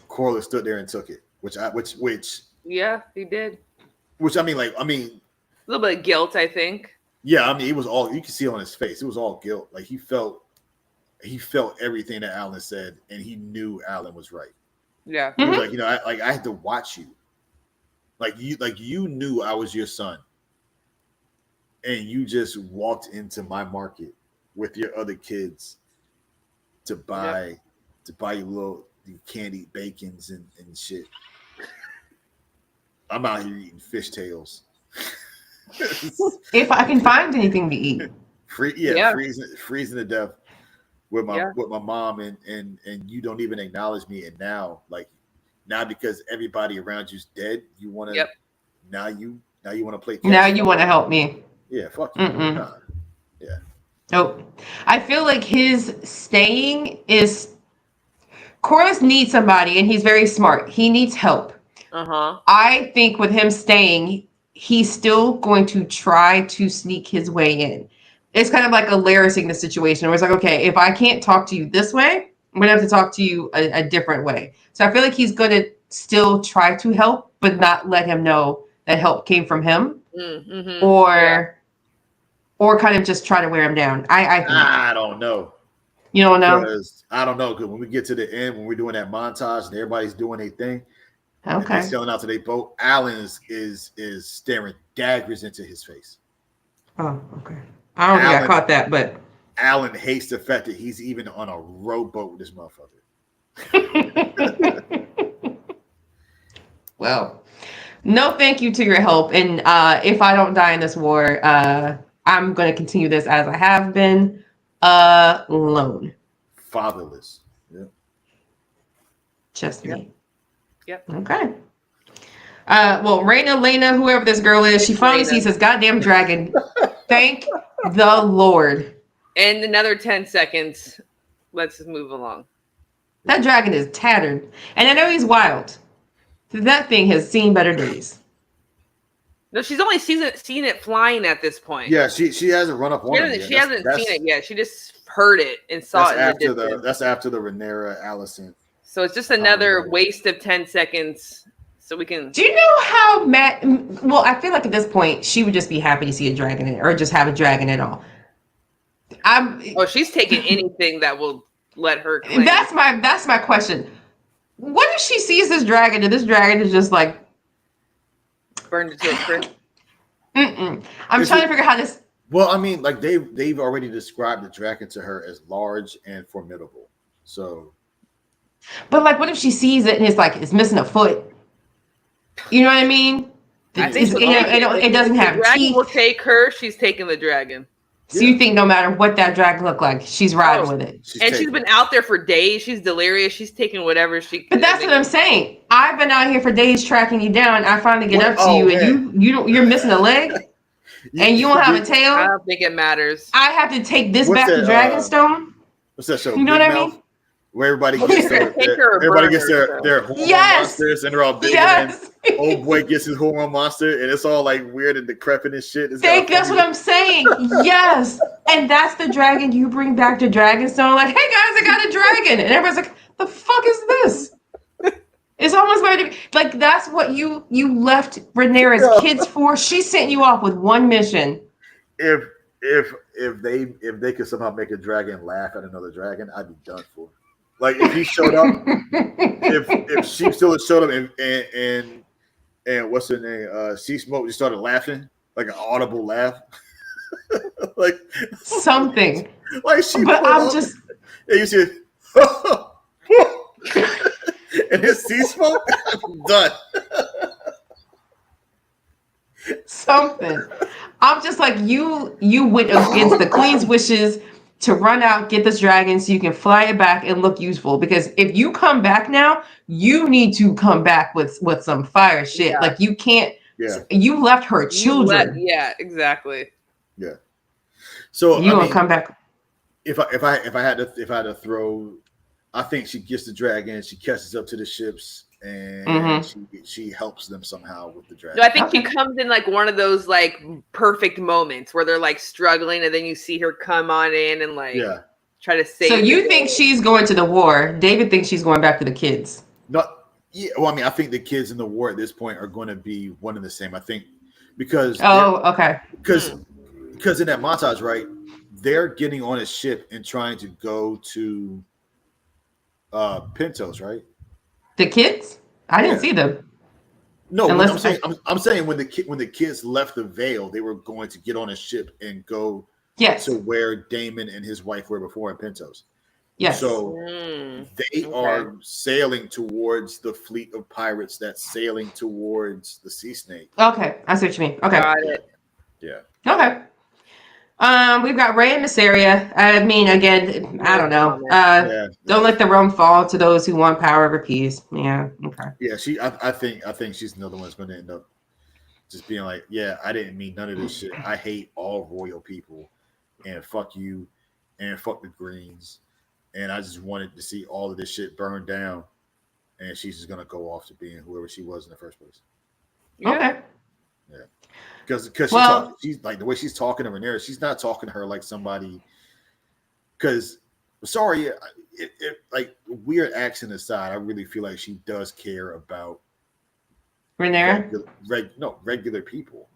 Corliss stood there and took it, which yeah, he did. Which I mean, a little bit of guilt, I think. Yeah, I mean, it was all you could see on his face. It was all guilt. Like he felt everything that Alan said, and he knew Alan was right. Yeah, he was like, I had to watch you. Like you knew I was your son, and you just walked into my market with your other kids to buy you little candied bacons and shit. I'm out here eating fishtails. If I can find anything to eat. Freezing to death with my mom and you don't even acknowledge me, and now because everybody around you's dead, you want to now you want to play catch. Now you want to help me. Yeah, fuck you. Nah. Yeah. Nope. I feel like his staying is Corliss needs somebody, and he's very smart. He needs help. I think with him staying, he's still going to try to sneak his way in. It's kind of like a Laris in the situation where it's like, okay, if I can't talk to you this way, I'm going to have to talk to you a different way. So I feel like he's going to still try to help, but not let him know that help came from him, or kind of just try to wear him down. I think. I don't know. You don't know? I don't know, because when we get to the end, when we're doing that montage and everybody's doing their thing, okay, and they're selling out to their boat, Alan is staring daggers into his face. Oh, okay. I don't think I caught that, but Alan hates the fact that he's even on a rowboat with this motherfucker. Well, no thank you to your help. And if I don't die in this war, I'm going to continue this as I have been, alone. Fatherless. Yeah. Just me. Yep. Okay. Well, Raina, Lena, whoever this girl is, she finally sees this goddamn dragon. Thank the Lord. And another 10 seconds. Let's just move along. That dragon is tattered. And I know he's wild. That thing has seen better days. No, she's only seen it flying at this point. Yeah, she hasn't run up on it yet. She hasn't seen it yet. She just heard it and saw it. That's after the Rhaenyra Alicent. So it's just another waste of 10 seconds. So we can. Do you know how mad? Well, I feel like at this point she would just be happy to see a dragon or just have a dragon at all. She's taking anything that will let her claim. That's my question. What if she sees this dragon and this dragon is just like burned it to a crisp? I'm trying to figure out how this. Well, I mean, like they've already described the dragon to her as large and formidable. So. But like, what if she sees it and it's missing a foot? You know what I mean? I think it doesn't have the dragon teeth. will take her. She's taking the dragon. So you think no matter what that dragon looked like, she's riding with it. She's been out there for days. She's delirious. She's taking whatever she can. But that's what I'm saying. I've been out here for days tracking you down. I finally get up to you, and you're missing a leg, and you don't have a tail. I don't think it matters. I have to take this back to Dragonstone. What's that show? You know what I mean? Where everybody gets their hormone monsters, and they're all big. Yes. And old boy gets his hormone monster, and it's all like weird and decrepit and shit. That's what I'm saying. Yes, and that's the dragon you bring back to Dragonstone. Like, hey guys, I got a dragon, and everyone's like, "The fuck is this?" It's almost like that's what you left Rhaenyra's kids for. She sent you off with one mission. If they could somehow make a dragon laugh at another dragon, I'd be done for. Like if he showed up, if Sheep still had showed up and and what's her name? Sea Smoke just started laughing, like an audible laugh. like Something. like she But pulled I'm up, just and you see and his Sea Smoke done. something. I'm just like you went against the queen's wishes to run out, get this dragon so you can fly it back and look useful. Because if you come back now, you need to come back with some fire shit. Yeah. Like you can't. Yeah, You left her children. Yeah, exactly. yeah. So You I gonna mean, come back? if I had to throw, I think she gets the dragon, she catches up to the ships, and she helps them somehow with the dragon. No, I think she Okay. comes in like one of those like perfect moments where they're like struggling, and then you see her come on in and like Yeah. try to save. So the you day. think she's going to the war? David thinks she's going back to the kids. No, yeah. Well, I mean, I think the kids in the war at this point are going to be one and the same. I think because Okay. because in that montage, right, they're getting on a ship and trying to go to Pentos, right? The kids? I didn't Yeah. see them. No, Unless I'm saying when the kids left the Vale, they were going to get on a ship and go Yes. to where Damon and his wife were before in Pentos. Yes. So they okay. are sailing towards the fleet of pirates that's sailing towards the Sea Snake. Okay. I see what you mean. Okay. Got it. Yeah. Okay. We've got Ray and Mysteria. I mean, again, I don't know. Yeah. Don't let the realm fall to those who want power over peace. Yeah. Okay. Yeah, I think she's another one that's going to end up just being like, yeah, I didn't mean none of this shit. I hate all royal people, and fuck you, and fuck the Greens, and I just wanted to see all of this shit burn down, and she's just gonna go off to being whoever she was in the first place. Yeah. Okay. Yeah, because she's like the way she's talking to Rhaenyra, she's not talking to her like somebody. Because sorry, like weird accent aside, I really feel like she does care about Rhaenyra? regular people.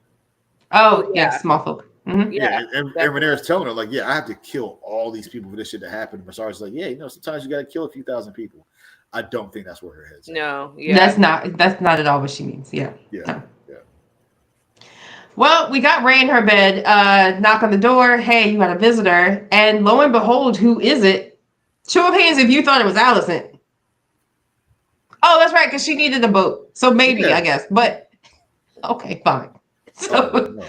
Oh, Yeah. yes, small folk. Mhm. Yeah, and Rhaenyra's telling her, like, yeah, I have to kill all these people for this shit to happen. And Viserys like, yeah, sometimes you got to kill a few thousand people. I don't think that's where her head's at. No, yeah. That's not at all what she means. Yeah. Yeah, No. yeah. Well, we got Ray in her bed. Knock on the door. Hey, you got a visitor. And lo and behold, who is it? Show of hands if you thought it was Alicent. Oh, that's right, because she needed a boat. So maybe, Yeah. I guess. But okay, fine. So, No.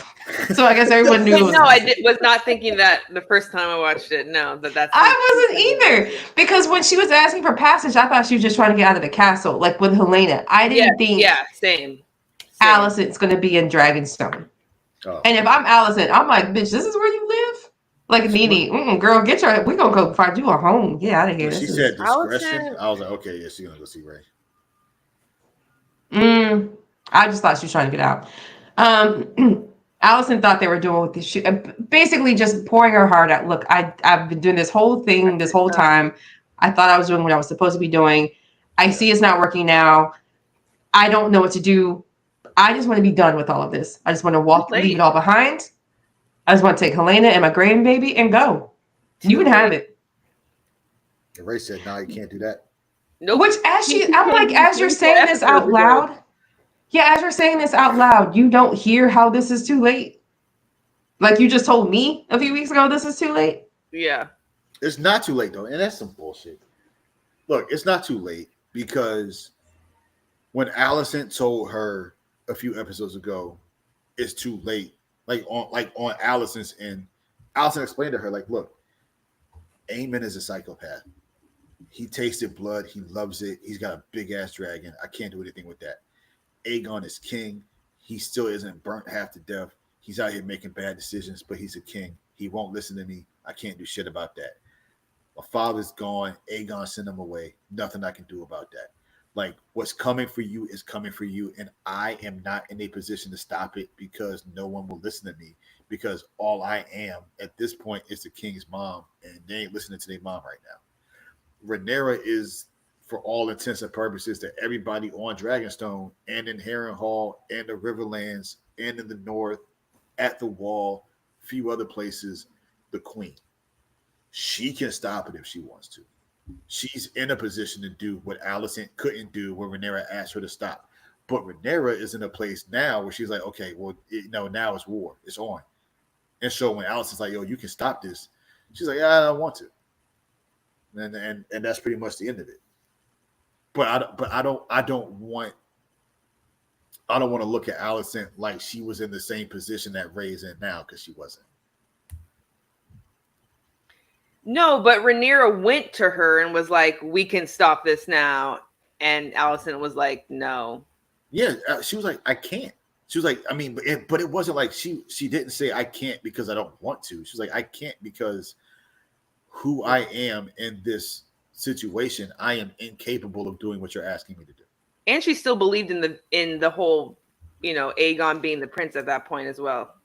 so I guess everyone knew. It was No, I Alicent. was not thinking that the first time I watched it. No, that's. I wasn't either, because when she was asking for passage, I thought she was just trying to get out of the castle, like with Helena. I didn't think same. Alicent's going to be in Dragonstone. Oh. And if I'm Alicent, I'm like, bitch, this is where you live? Like, Nene, girl, get your, we're going to go find you a home. Get out of here. When she This said is- discretion, I was like, okay, yeah, she's gonna go see Ray. I just thought she was trying to get out. Alicent thought they were doing with this shit, basically just pouring her heart out. Look, I've been doing this whole thing this whole time. I thought I was doing what I was supposed to be doing. I see it's not working now. I don't know what to do. I just want to be done with all of this. I just want to leave it all behind. I just want to take Helena and my grandbaby and go. You can have it. And Ray said, no, you can't do that. Nope. Which I'm like, as you're saying this out loud, as you're saying this out loud, you don't hear how this is too late. Like you just told me a few weeks ago, this is too late. Yeah. It's not too late though, and that's some bullshit. Look, it's not too late because when Alicent told her a few episodes ago, it's too late. Like on Alicent's end, Alicent explained to her, like, look, Aemon is a psychopath. He tasted blood. He loves it. He's got a big ass dragon. I can't do anything with that. Aegon is king. He still isn't burnt half to death. He's out here making bad decisions, but he's a king. He won't listen to me. I can't do shit about that. My father's gone. Aegon sent him away. Nothing I can do about that. Like, what's coming for you is coming for you, and I am not in a position to stop it because no one will listen to me, because all I am at this point is the king's mom, and they ain't listening to their mom right now. Rhaenyra is, for all intents and purposes, that everybody on Dragonstone and in Harrenhal and the Riverlands and in the North, at the Wall, a few other places, the queen. She can stop it if she wants to. She's in a position to do what Alicent couldn't do when Rhaenyra asked her to stop. But Rhaenyra is in a place now where she's like, okay, well, now it's war. It's on. And so when Alicent's like, yo, you can stop this, she's like, yeah, I don't want to. And that's pretty much the end of it. But I don't want to look at Alicent like she was in the same position that Ray's in now, because she wasn't. No, but Rhaenyra went to her and was like, we can stop this now. And Alicent was like, no. Yeah, she was like, I can't. She was like, I mean, but it wasn't like she didn't say I can't because I don't want to. She was like, I can't because who I am in this situation, I am incapable of doing what you're asking me to do. And she still believed in the whole, Aegon being the prince at that point as well.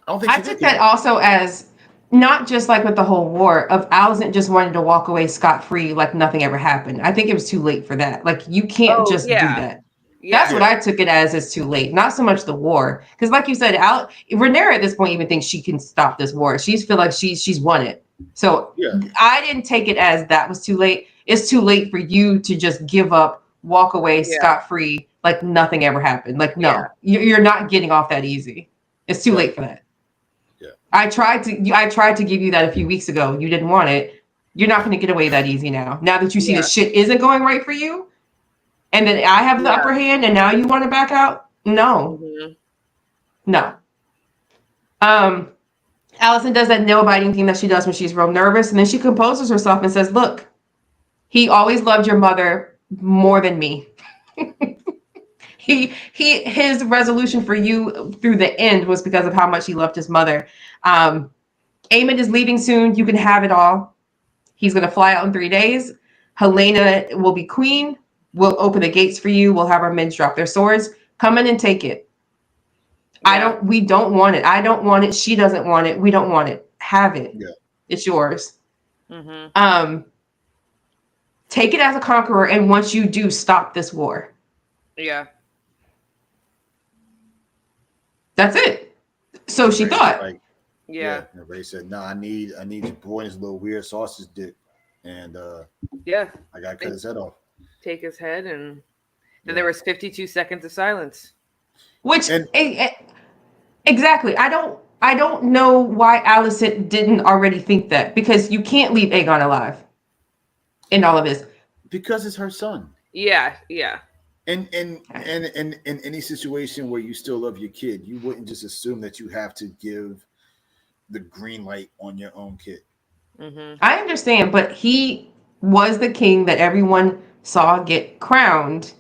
I took that also as not just like with the whole war of Alicent just wanted to walk away scot-free like nothing ever happened. I think it was too late for that. Like you can't do that. Yeah. That's what I took it as. It's too late. Not so much the war, because like you said, Rhaenyra at this point even thinks she can stop this war. She's feel like she's won it. So I didn't take it as that was too late. It's too late for you to just give up, walk away scot-free like nothing ever happened. Like no, you're not getting off that easy. It's too late for that. Yeah. I tried to give you that a few weeks ago. You didn't want it. You're not going to get away that easy now. Now that you see the shit isn't going right for you, and then I have the upper hand, and now you want to back out? No. Mm-hmm. No. Alicent does that nail-biting thing that she does when she's real nervous, and then she composes herself and says, look, he always loved your mother more than me. His resolution for you through the end was because of how much he loved his mother. Aemond is leaving soon. You can have it all. He's going to fly out in 3 days. Helena will be queen. We'll open the gates for you. We'll have our men drop their swords. Come in and take it. Yeah. We don't want it. I don't want it. She doesn't want it. We don't want it. Have it. Yeah. It's yours. Mm-hmm. Take it as a conqueror. And once you do, stop this war. Yeah. That's it. So she thought. Like, yeah. And Ray said, no, I need your boy and his little weird sausage dick. And I gotta cut his head off. Take his head, and then there was 52 seconds of silence. Which exactly. I don't know why Alicent didn't already think that, because you can't leave Aegon alive in all of this. Because it's her son. Yeah. And in any situation where you still love your kid, you wouldn't just assume that you have to give the green light on your own kid. Mm-hmm. I understand, but he was the king that everyone saw get crowned.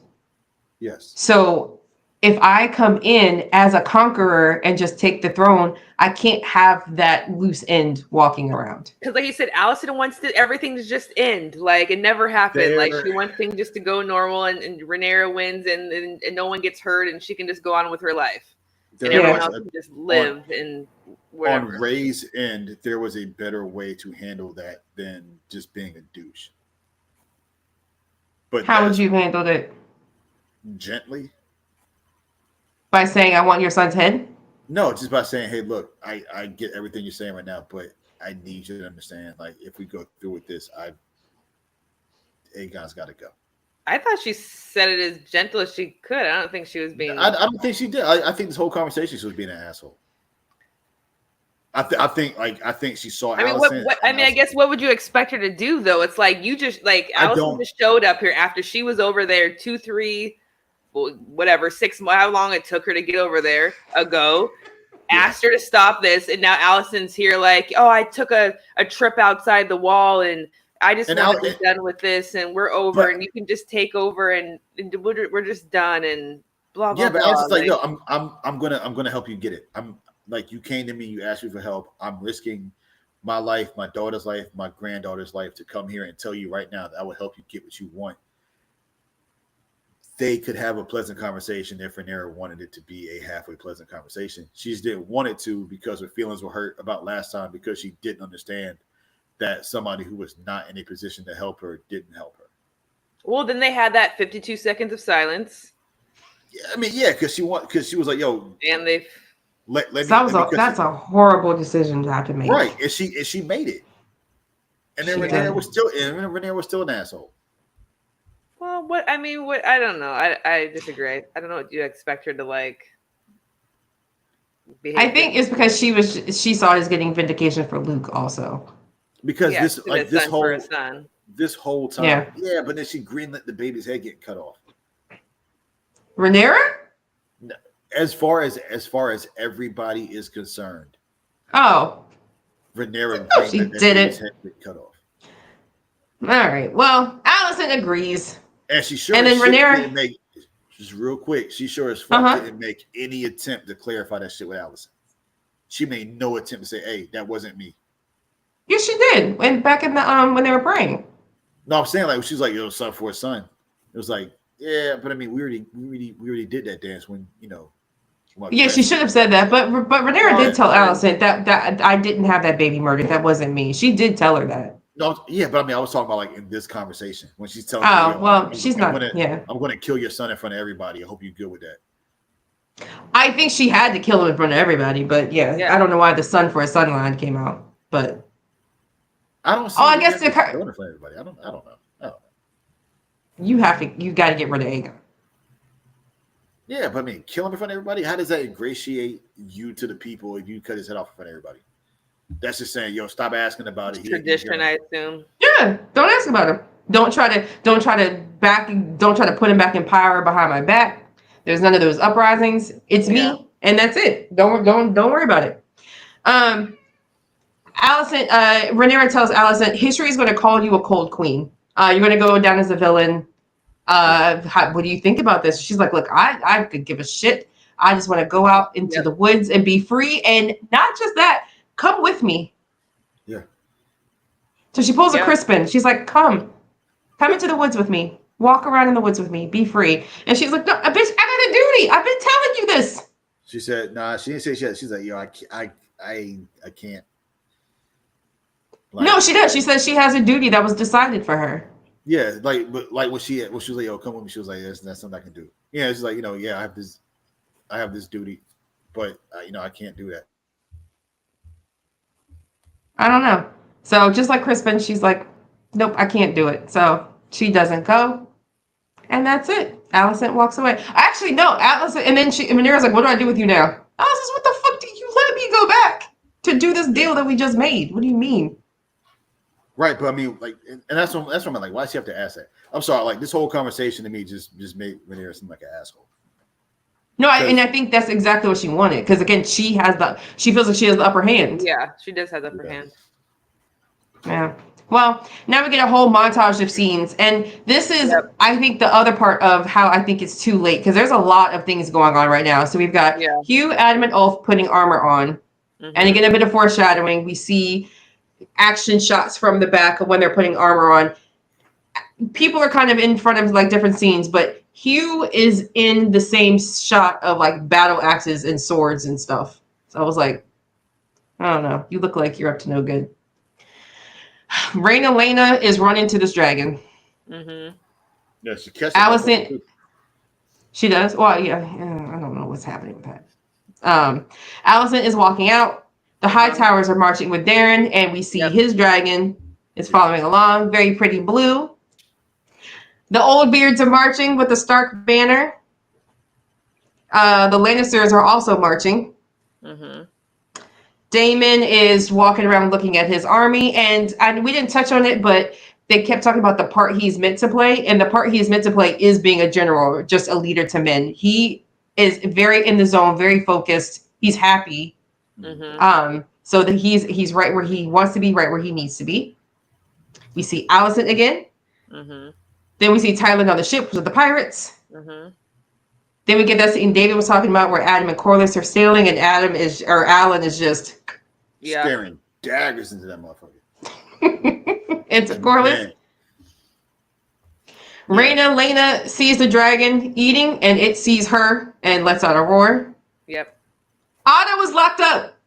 Yes. So if I come in as a conqueror and just take the throne, I can't have that loose end walking around. Because like you said, Alicent wants everything to just end. Like it never happened. Like she wants things just to go normal, and Rhaenyra wins and no one gets hurt, and she can just go on with her life. And everyone else can just live and whatever. On Ray's end, there was a better way to handle that than just being a douche. But how would you handle it? Gently. By saying, I want your son's head? No, just by saying, hey, look, I get everything you're saying right now, but I need you to understand, like, if we go through with this, Aegon's got to go. I thought she said it as gentle as she could. I don't think she was being... I don't think she did. I think this whole conversation she was being an asshole. I think she saw. I mean, I guess what would you expect her to do though? It's like you just Alicent just showed up here after she was over there 2, 3, whatever 6 months, how long it took her to get over there ago. Asked her to stop this, and now Alicent's here like, oh, I took a trip outside the wall, and I just want to be done with this, and we're over, and you can just take over, and we're just done, and blah blah. Yeah, but blah. Alicent's like, yo, I'm gonna help you get it. I'm like, you came to me, you asked me for help. I'm risking my life, my daughter's life, my granddaughter's life to come here and tell you right now that I will help you get what you want. They could have a pleasant conversation if Rhaenyra wanted it to be a halfway pleasant conversation. She just didn't want it to because her feelings were hurt about last time because she didn't understand that somebody who was not in a position to help her didn't help her. Well, then they had that 52 seconds of silence. Yeah, I mean, yeah, because she was like, yo, and they that's a horrible decision to have to make. Right. And she made it. And then Rhaenyra was still an asshole. Well, what I mean, what I don't know. I disagree. I don't know what you expect her to like. I think it's because she saw it as getting vindication for Luke also. Because Yeah, this to like the this son for a whole son. this whole time, yeah, but then she greenlit the baby's head getting cut off. Rhaenyra? As far as everybody is concerned, Oh, Rhaenyra Oh, she greenlit that did baby's it. head get cut off. all right. Well, Allison agrees. And she sure And as then shit Rhaenyra- didn't make, just real quick, she sure as fuck Uh-huh. didn't make any attempt to clarify that shit with Allison. She made no attempt to say, hey, that wasn't me. Yes, she did. When back in the when they were praying. No, I'm saying like she's like, yo, son for a son. It was like, yeah, but I mean, we already did that dance when, you know. Yeah, she should have said that, but Rhaenyra did tell fine. Allison that I didn't have that baby murdered. That wasn't me. She did tell her that. No, yeah, but I mean, I was talking about like in this conversation when she's telling Oh, me, yo, well, she's not. I'm gonna kill your son in front of everybody. I hope you're good with that. I think she had to kill him in front of everybody, but yeah. I don't know why the son for a son line came out, but I don't see. I guess the killing in front of everybody. I don't know. You got to get rid of Aegon. Yeah, but I mean, kill him in front of everybody. How does that ingratiate you to the people if you cut his head off in front of everybody? That's just saying, yo, stop asking about it. Tradition, I assume. Yeah, don't ask about him. Don't try to put him back in power behind my back. There's none of those uprisings. It's me, and that's it. Don't worry about it. Allison, Rhaenyra tells Allison, history is going to call you a cold queen. You're going to go down as a villain. What do you think about this? She's like, look, I could give a shit. I just want to go out into the woods and be free. And not just that, come with me. Yeah. So she pulls a Crispin. She's like, come into the woods with me. Walk around in the woods with me. Be free. And she's like, no, bitch, I got a duty. I've been telling you this. She said, nah, she didn't say shit. She's like, yo, I can't. Like, no, she does. She says she has a duty that was decided for her. Yeah, but when she was like, yo, come with me, she was like, that's something I can do. Yeah, it's like, I have this duty, but I can't do that. I don't know. So just like Crispin, she's like, nope, I can't do it. So she doesn't go. And that's it. Allison walks away. Actually, no, Allison, and then Rhaenyra's like, what do I do with you now? Allison, what the fuck did you let me go back to do this deal that we just made? What do you mean? Right, but I mean, like, and that's what I'm like, why does she have to ask that? I'm sorry, like, this whole conversation to me just made Rhaenyra seem like an asshole. No, and I think that's exactly what she wanted. Because again, she feels like she has the upper hand. Yeah, she does have the upper hand. Yeah. Well, now we get a whole montage of scenes. And this is, I think, the other part of how I think it's too late. Because there's a lot of things going on right now. So we've got Hugh, Adam, and Ulf putting armor on. Mm-hmm. And again, a bit of foreshadowing. We see action shots from the back of when they're putting armor on. People are kind of in front of like different scenes, but Hugh is in the same shot of like battle axes and swords and stuff. So I was like, I don't know. You look like you're up to no good. Rhaenyra is running to this dragon. Mm-hmm. Yeah, she catches Allison. She does. Well, yeah. I don't know what's happening with that. Allison is walking out. The High Towers are marching with Darren, and we see his dragon is following along. Very pretty blue. The Old Beards are marching with the Stark banner. The Lannisters are also marching. Mm-hmm. Daemon is walking around looking at his army, and we didn't touch on it, but they kept talking about the part he's meant to play, and the part he is meant to play is being a general, just a leader to men. He is very in the zone, very focused. He's happy. Mm-hmm. So that he's right where he wants to be, right where he needs to be. We see Allison again. Mm-hmm. Then we see Tyland on the ship with the pirates. Mm-hmm. Then we get that scene David was talking about where Adam and Corlys are sailing, and Alan is just staring daggers into that motherfucker. Into Corlys. Rhaena sees the dragon eating, and it sees her and lets out a roar. Yep. Otto was locked up.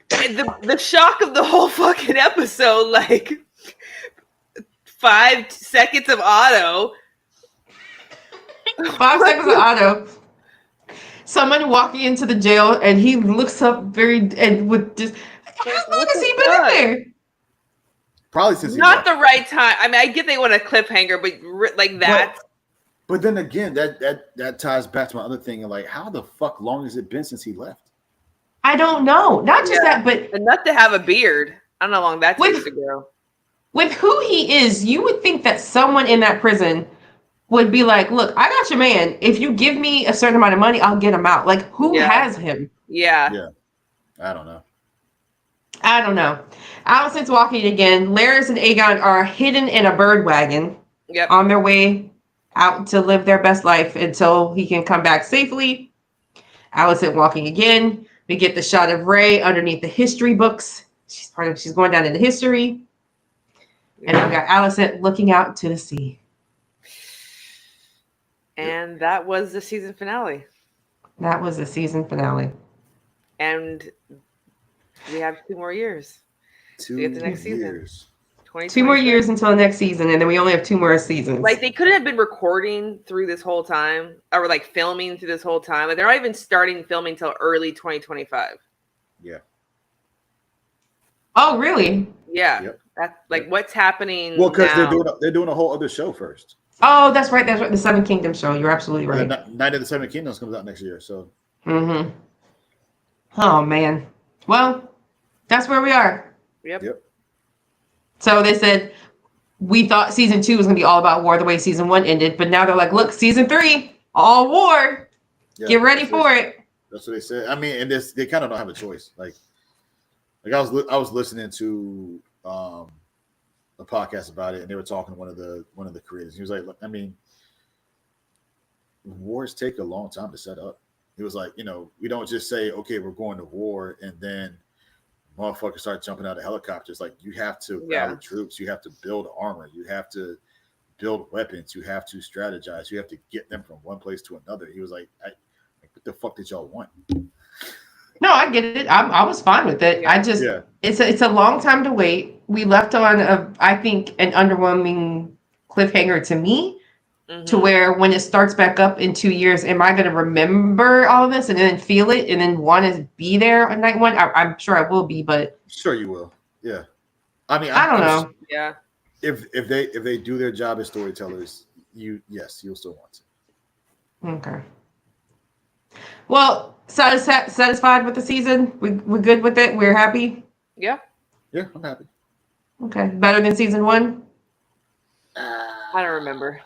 The shock of the whole fucking episode, like 5 seconds of Otto. 5 seconds of Otto. Someone walking into the jail, and he looks up with just, how long has he been in there? Probably since he Not left. the right time. I mean, I get they want a cliffhanger, but like that. But then again, that ties back to my other thing. Like, how the fuck long has it been since he left? I don't know. Not just that, but enough to have a beard. I don't know how long that With- takes to grow. with who he is, you would think that someone in that prison would be like, look, I got your man. If you give me a certain amount of money, I'll get him out. Like, who has him? Yeah. I don't know. I don't know. Allison's walking again. Laris and Aegon are hidden in a bird wagon on their way out to live their best life until he can come back safely. Allison walking again. We get the shot of Rey underneath the history books. She's going down into history. And then we got Allison looking out to the sea. And that was the season finale. That was the season finale. And we have 2 more years. 2 get the next season. years. 2 more years until next season, and then we only have 2 more seasons. Like, they couldn't have been recording through this whole time, or like filming through this whole time. Like, they're not even starting filming till early 2025. Yeah. Oh, really? Yeah. Yep. That's like what's happening. Well, because now. they're doing a whole other show first. Oh, that's right. That's right. The Seven Kingdoms show. You're absolutely right. Night of the Seven Kingdoms comes out next year. So. Mm-hmm. Oh man. Well, that's where we are. Yep. So they said we thought season 2 was gonna be all about war the way season 1 ended, but now they're like, look, season 3, all war. Yeah, Get ready for it. That's what they said. I mean, and they kind of don't have a choice. Like I was listening to a podcast about it, and they were talking to one of the creators. He was like, look, I mean, wars take a long time to set up. He was like, we don't just say, okay, we're going to war, and then motherfuckers start jumping out of helicopters. Like, you have to rally troops, you have to build armor, you have to build weapons, you have to strategize, you have to get them from one place to another. He was like, what the fuck did y'all want? No, I get it. I was fine with it. I just it's a long time to wait. We left on I think an underwhelming cliffhanger to me, to where when it starts back up in 2 years, am I going to remember all of this and then feel it and then want to be there on night 1? I'm sure I will be, but sure you will. Yeah, I mean, I don't know. Yeah, if they do their job as storytellers, you'll still want to. Okay. Well, satisfied with the season? We're good with it? We're happy? Yeah, I'm happy. Okay. Better than season 1? I don't remember.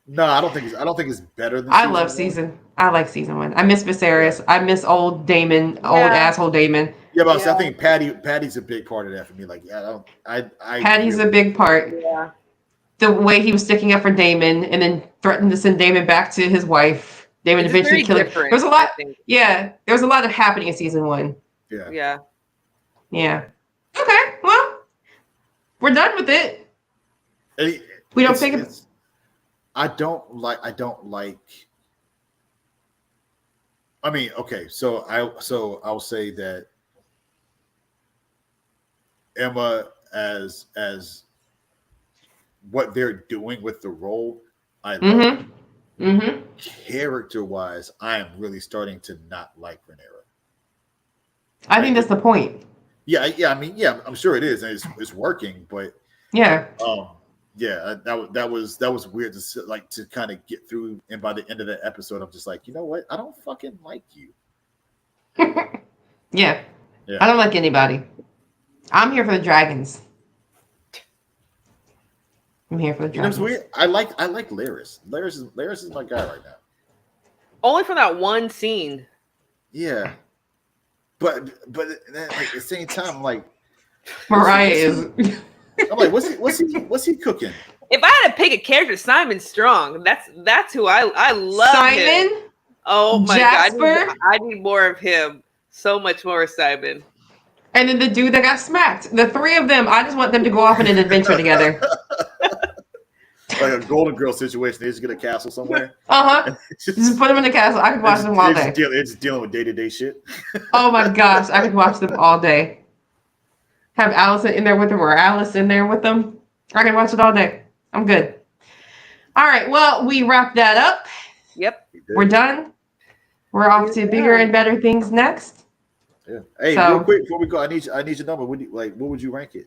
No, I don't think it's better than. I like season 1. I miss Viserys. I miss old Daemon, old asshole Daemon. Yeah, but I think Patty's a big part of that for me. Like, Patty's a big part. Yeah. The way he was sticking up for Daemon and then threatened to send Daemon back to his wife. Daemon eventually killed him. There was a lot. Yeah, there was a lot of happening in season 1. Yeah. Okay, well, we're done with it. We don't think it's. I don't like. I mean, okay, so I'll say that Emma as what they're doing with the role, I love. Character-wise, I am really starting to not like Rhaenyra. I think that's the point. Yeah. I mean, I'm sure it is, and it's working, but that was weird to kind of get through, and by the end of that episode, I'm just like, you know what? I don't fucking like you. Yeah. I don't like anybody. I'm here for the dragons. I'm here for the dragons. You know what's weird? I like Larys. Larys is my guy right now. Only from that one scene. Yeah, but then, like, at the same time, I'm like, Mariah is. I'm like, what's he cooking? If I had to pick a character, Simon Strong. That's who I love. Simon. Him. Oh my Jasper? God! I need more of him. So much more Simon. And then the dude that got smacked. The 3 of them. I just want them to go off on an adventure together. Like a Golden Girl situation. They just get a castle somewhere. Just put them in the castle. I could watch them all day. They're just dealing with day-to-day shit. Oh my gosh, I could watch them all day. Have Allison in there with them or Alice in there with them. I can watch it all day. I'm good. All right, well, we wrapped that up. Yep. We're done. We're off to bigger and better things next. Yeah. Hey, So- real quick before we go, I need your number. What would you rank it?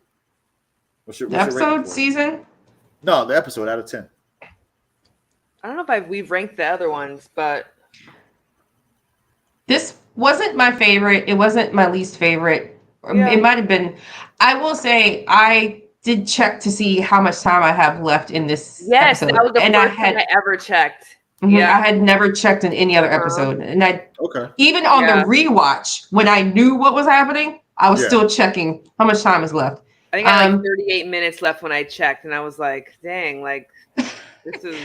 What's your rating Episode, for it? season. No, the episode out of 10. I don't know if we've ranked the other ones, but This wasn't my favorite. It wasn't my least favorite. Yeah. It might have been. I will say I did check to see how much time I have left in this yes, episode. that was the and first time I ever checked. Mhm, Yeah. I had never checked in any other Uh-huh. episode. And I Okay. even on Yeah. the rewatch, when I knew what was happening, I was Yeah. still checking how much time is left. I think I had like Um, 38 minutes left when I checked, and I was like, dang, like this is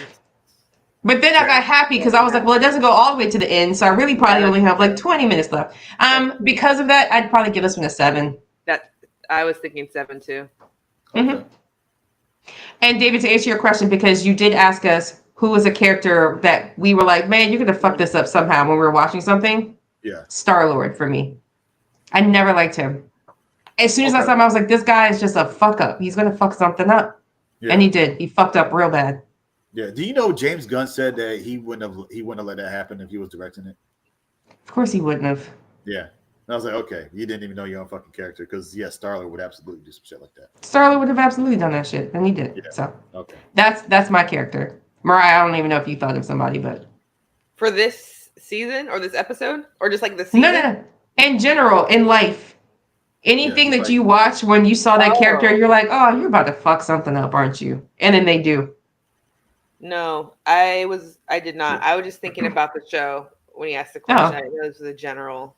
But then I got happy because I was like, well, it doesn't go all the way to the end, so I really probably only have like 20 minutes left. Because of that, I'd probably give this one a 7. that I was thinking 7 too. Mhm. Okay. And David, to answer your question, because you did ask us who was a character that we were like, man, you're gonna fuck this up somehow when we were watching something. Yeah. Star-Lord for me. I never liked him. As soon as I Okay. saw him, I was like, this guy is just a fuck up. He's gonna fuck something up. Yeah. And he did. He fucked up real bad. Yeah. Do you know James Gunn said that he wouldn't have let that happen if he was directing it? Of course he wouldn't have. Yeah. And I was like, okay, you didn't even know your own fucking character because Starler would absolutely do some shit like that. Star-Lord would have absolutely done that shit. And he did. Yeah. So Okay. that's my character. Mariah, I don't even know if you thought of somebody, but For this season or this episode or just like the season? no. In general, in life. Anything Yeah, that like- you watch when you saw that Oh. character, you're like, oh, you're about to fuck something up, aren't you? And then they do. No, I did not. I was just thinking about the show when he asked the question. I know this was a general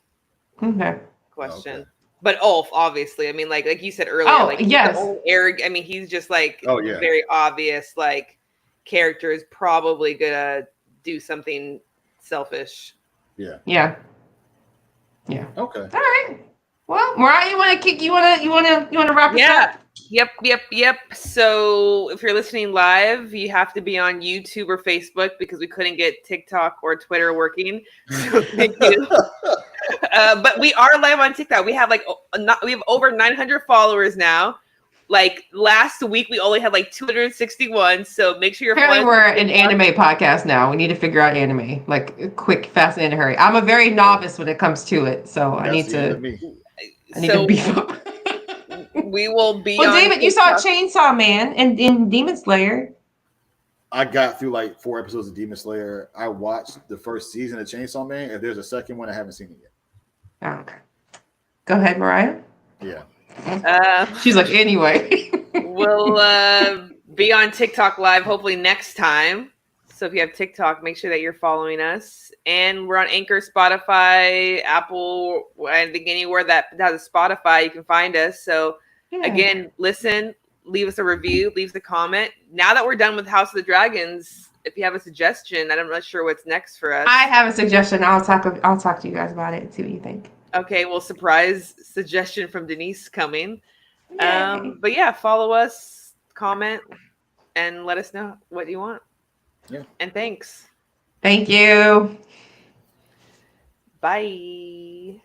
Okay. question. Okay. But Ulf, obviously. I mean, like you said earlier, Oh, like he's yes. the only I mean, he's just like Oh, yeah. very obvious, like character is probably gonna do something selfish. Yeah. Yeah. Okay. All right. Well, Mariah, you want to wrap us Yeah. up? Yep. So if you're listening live, you have to be on YouTube or Facebook because we couldn't get TikTok or Twitter working. So thank you. But we are live on TikTok. We have we have over 900 followers now. Like last week, we only had like 261. So make sure you're Apparently, following we're an TikTok. anime podcast now. We need to figure out anime, like quick, fast, and in a hurry. I'm a very novice when it comes to it, so I need That's the end of to. me. I need to So beef up. we will be. Well, on David, you saw TikTok. Chainsaw Man and in Demon Slayer. I got through like 4 episodes of Demon Slayer. I watched the first season of Chainsaw Man. If there's a second one, I haven't seen it yet. Oh, okay. Go ahead, Mariah. Yeah. She's like, anyway. We'll be on TikTok live hopefully next time. So if you have TikTok, make sure that you're following us. And we're on Anchor, Spotify, Apple. I think anywhere that has a Spotify, you can find us. So Yeah. again, listen, leave us a review, leave us a comment. Now that we're done with House of the Dragons, if you have a suggestion, I'm not sure what's next for us. I have a suggestion. I'll talk to you guys about it and see what you think. Okay, well, surprise suggestion from Denise coming. Yay. But yeah, follow us, comment, and let us know what you want. Yeah. And thanks. Thank you. Bye.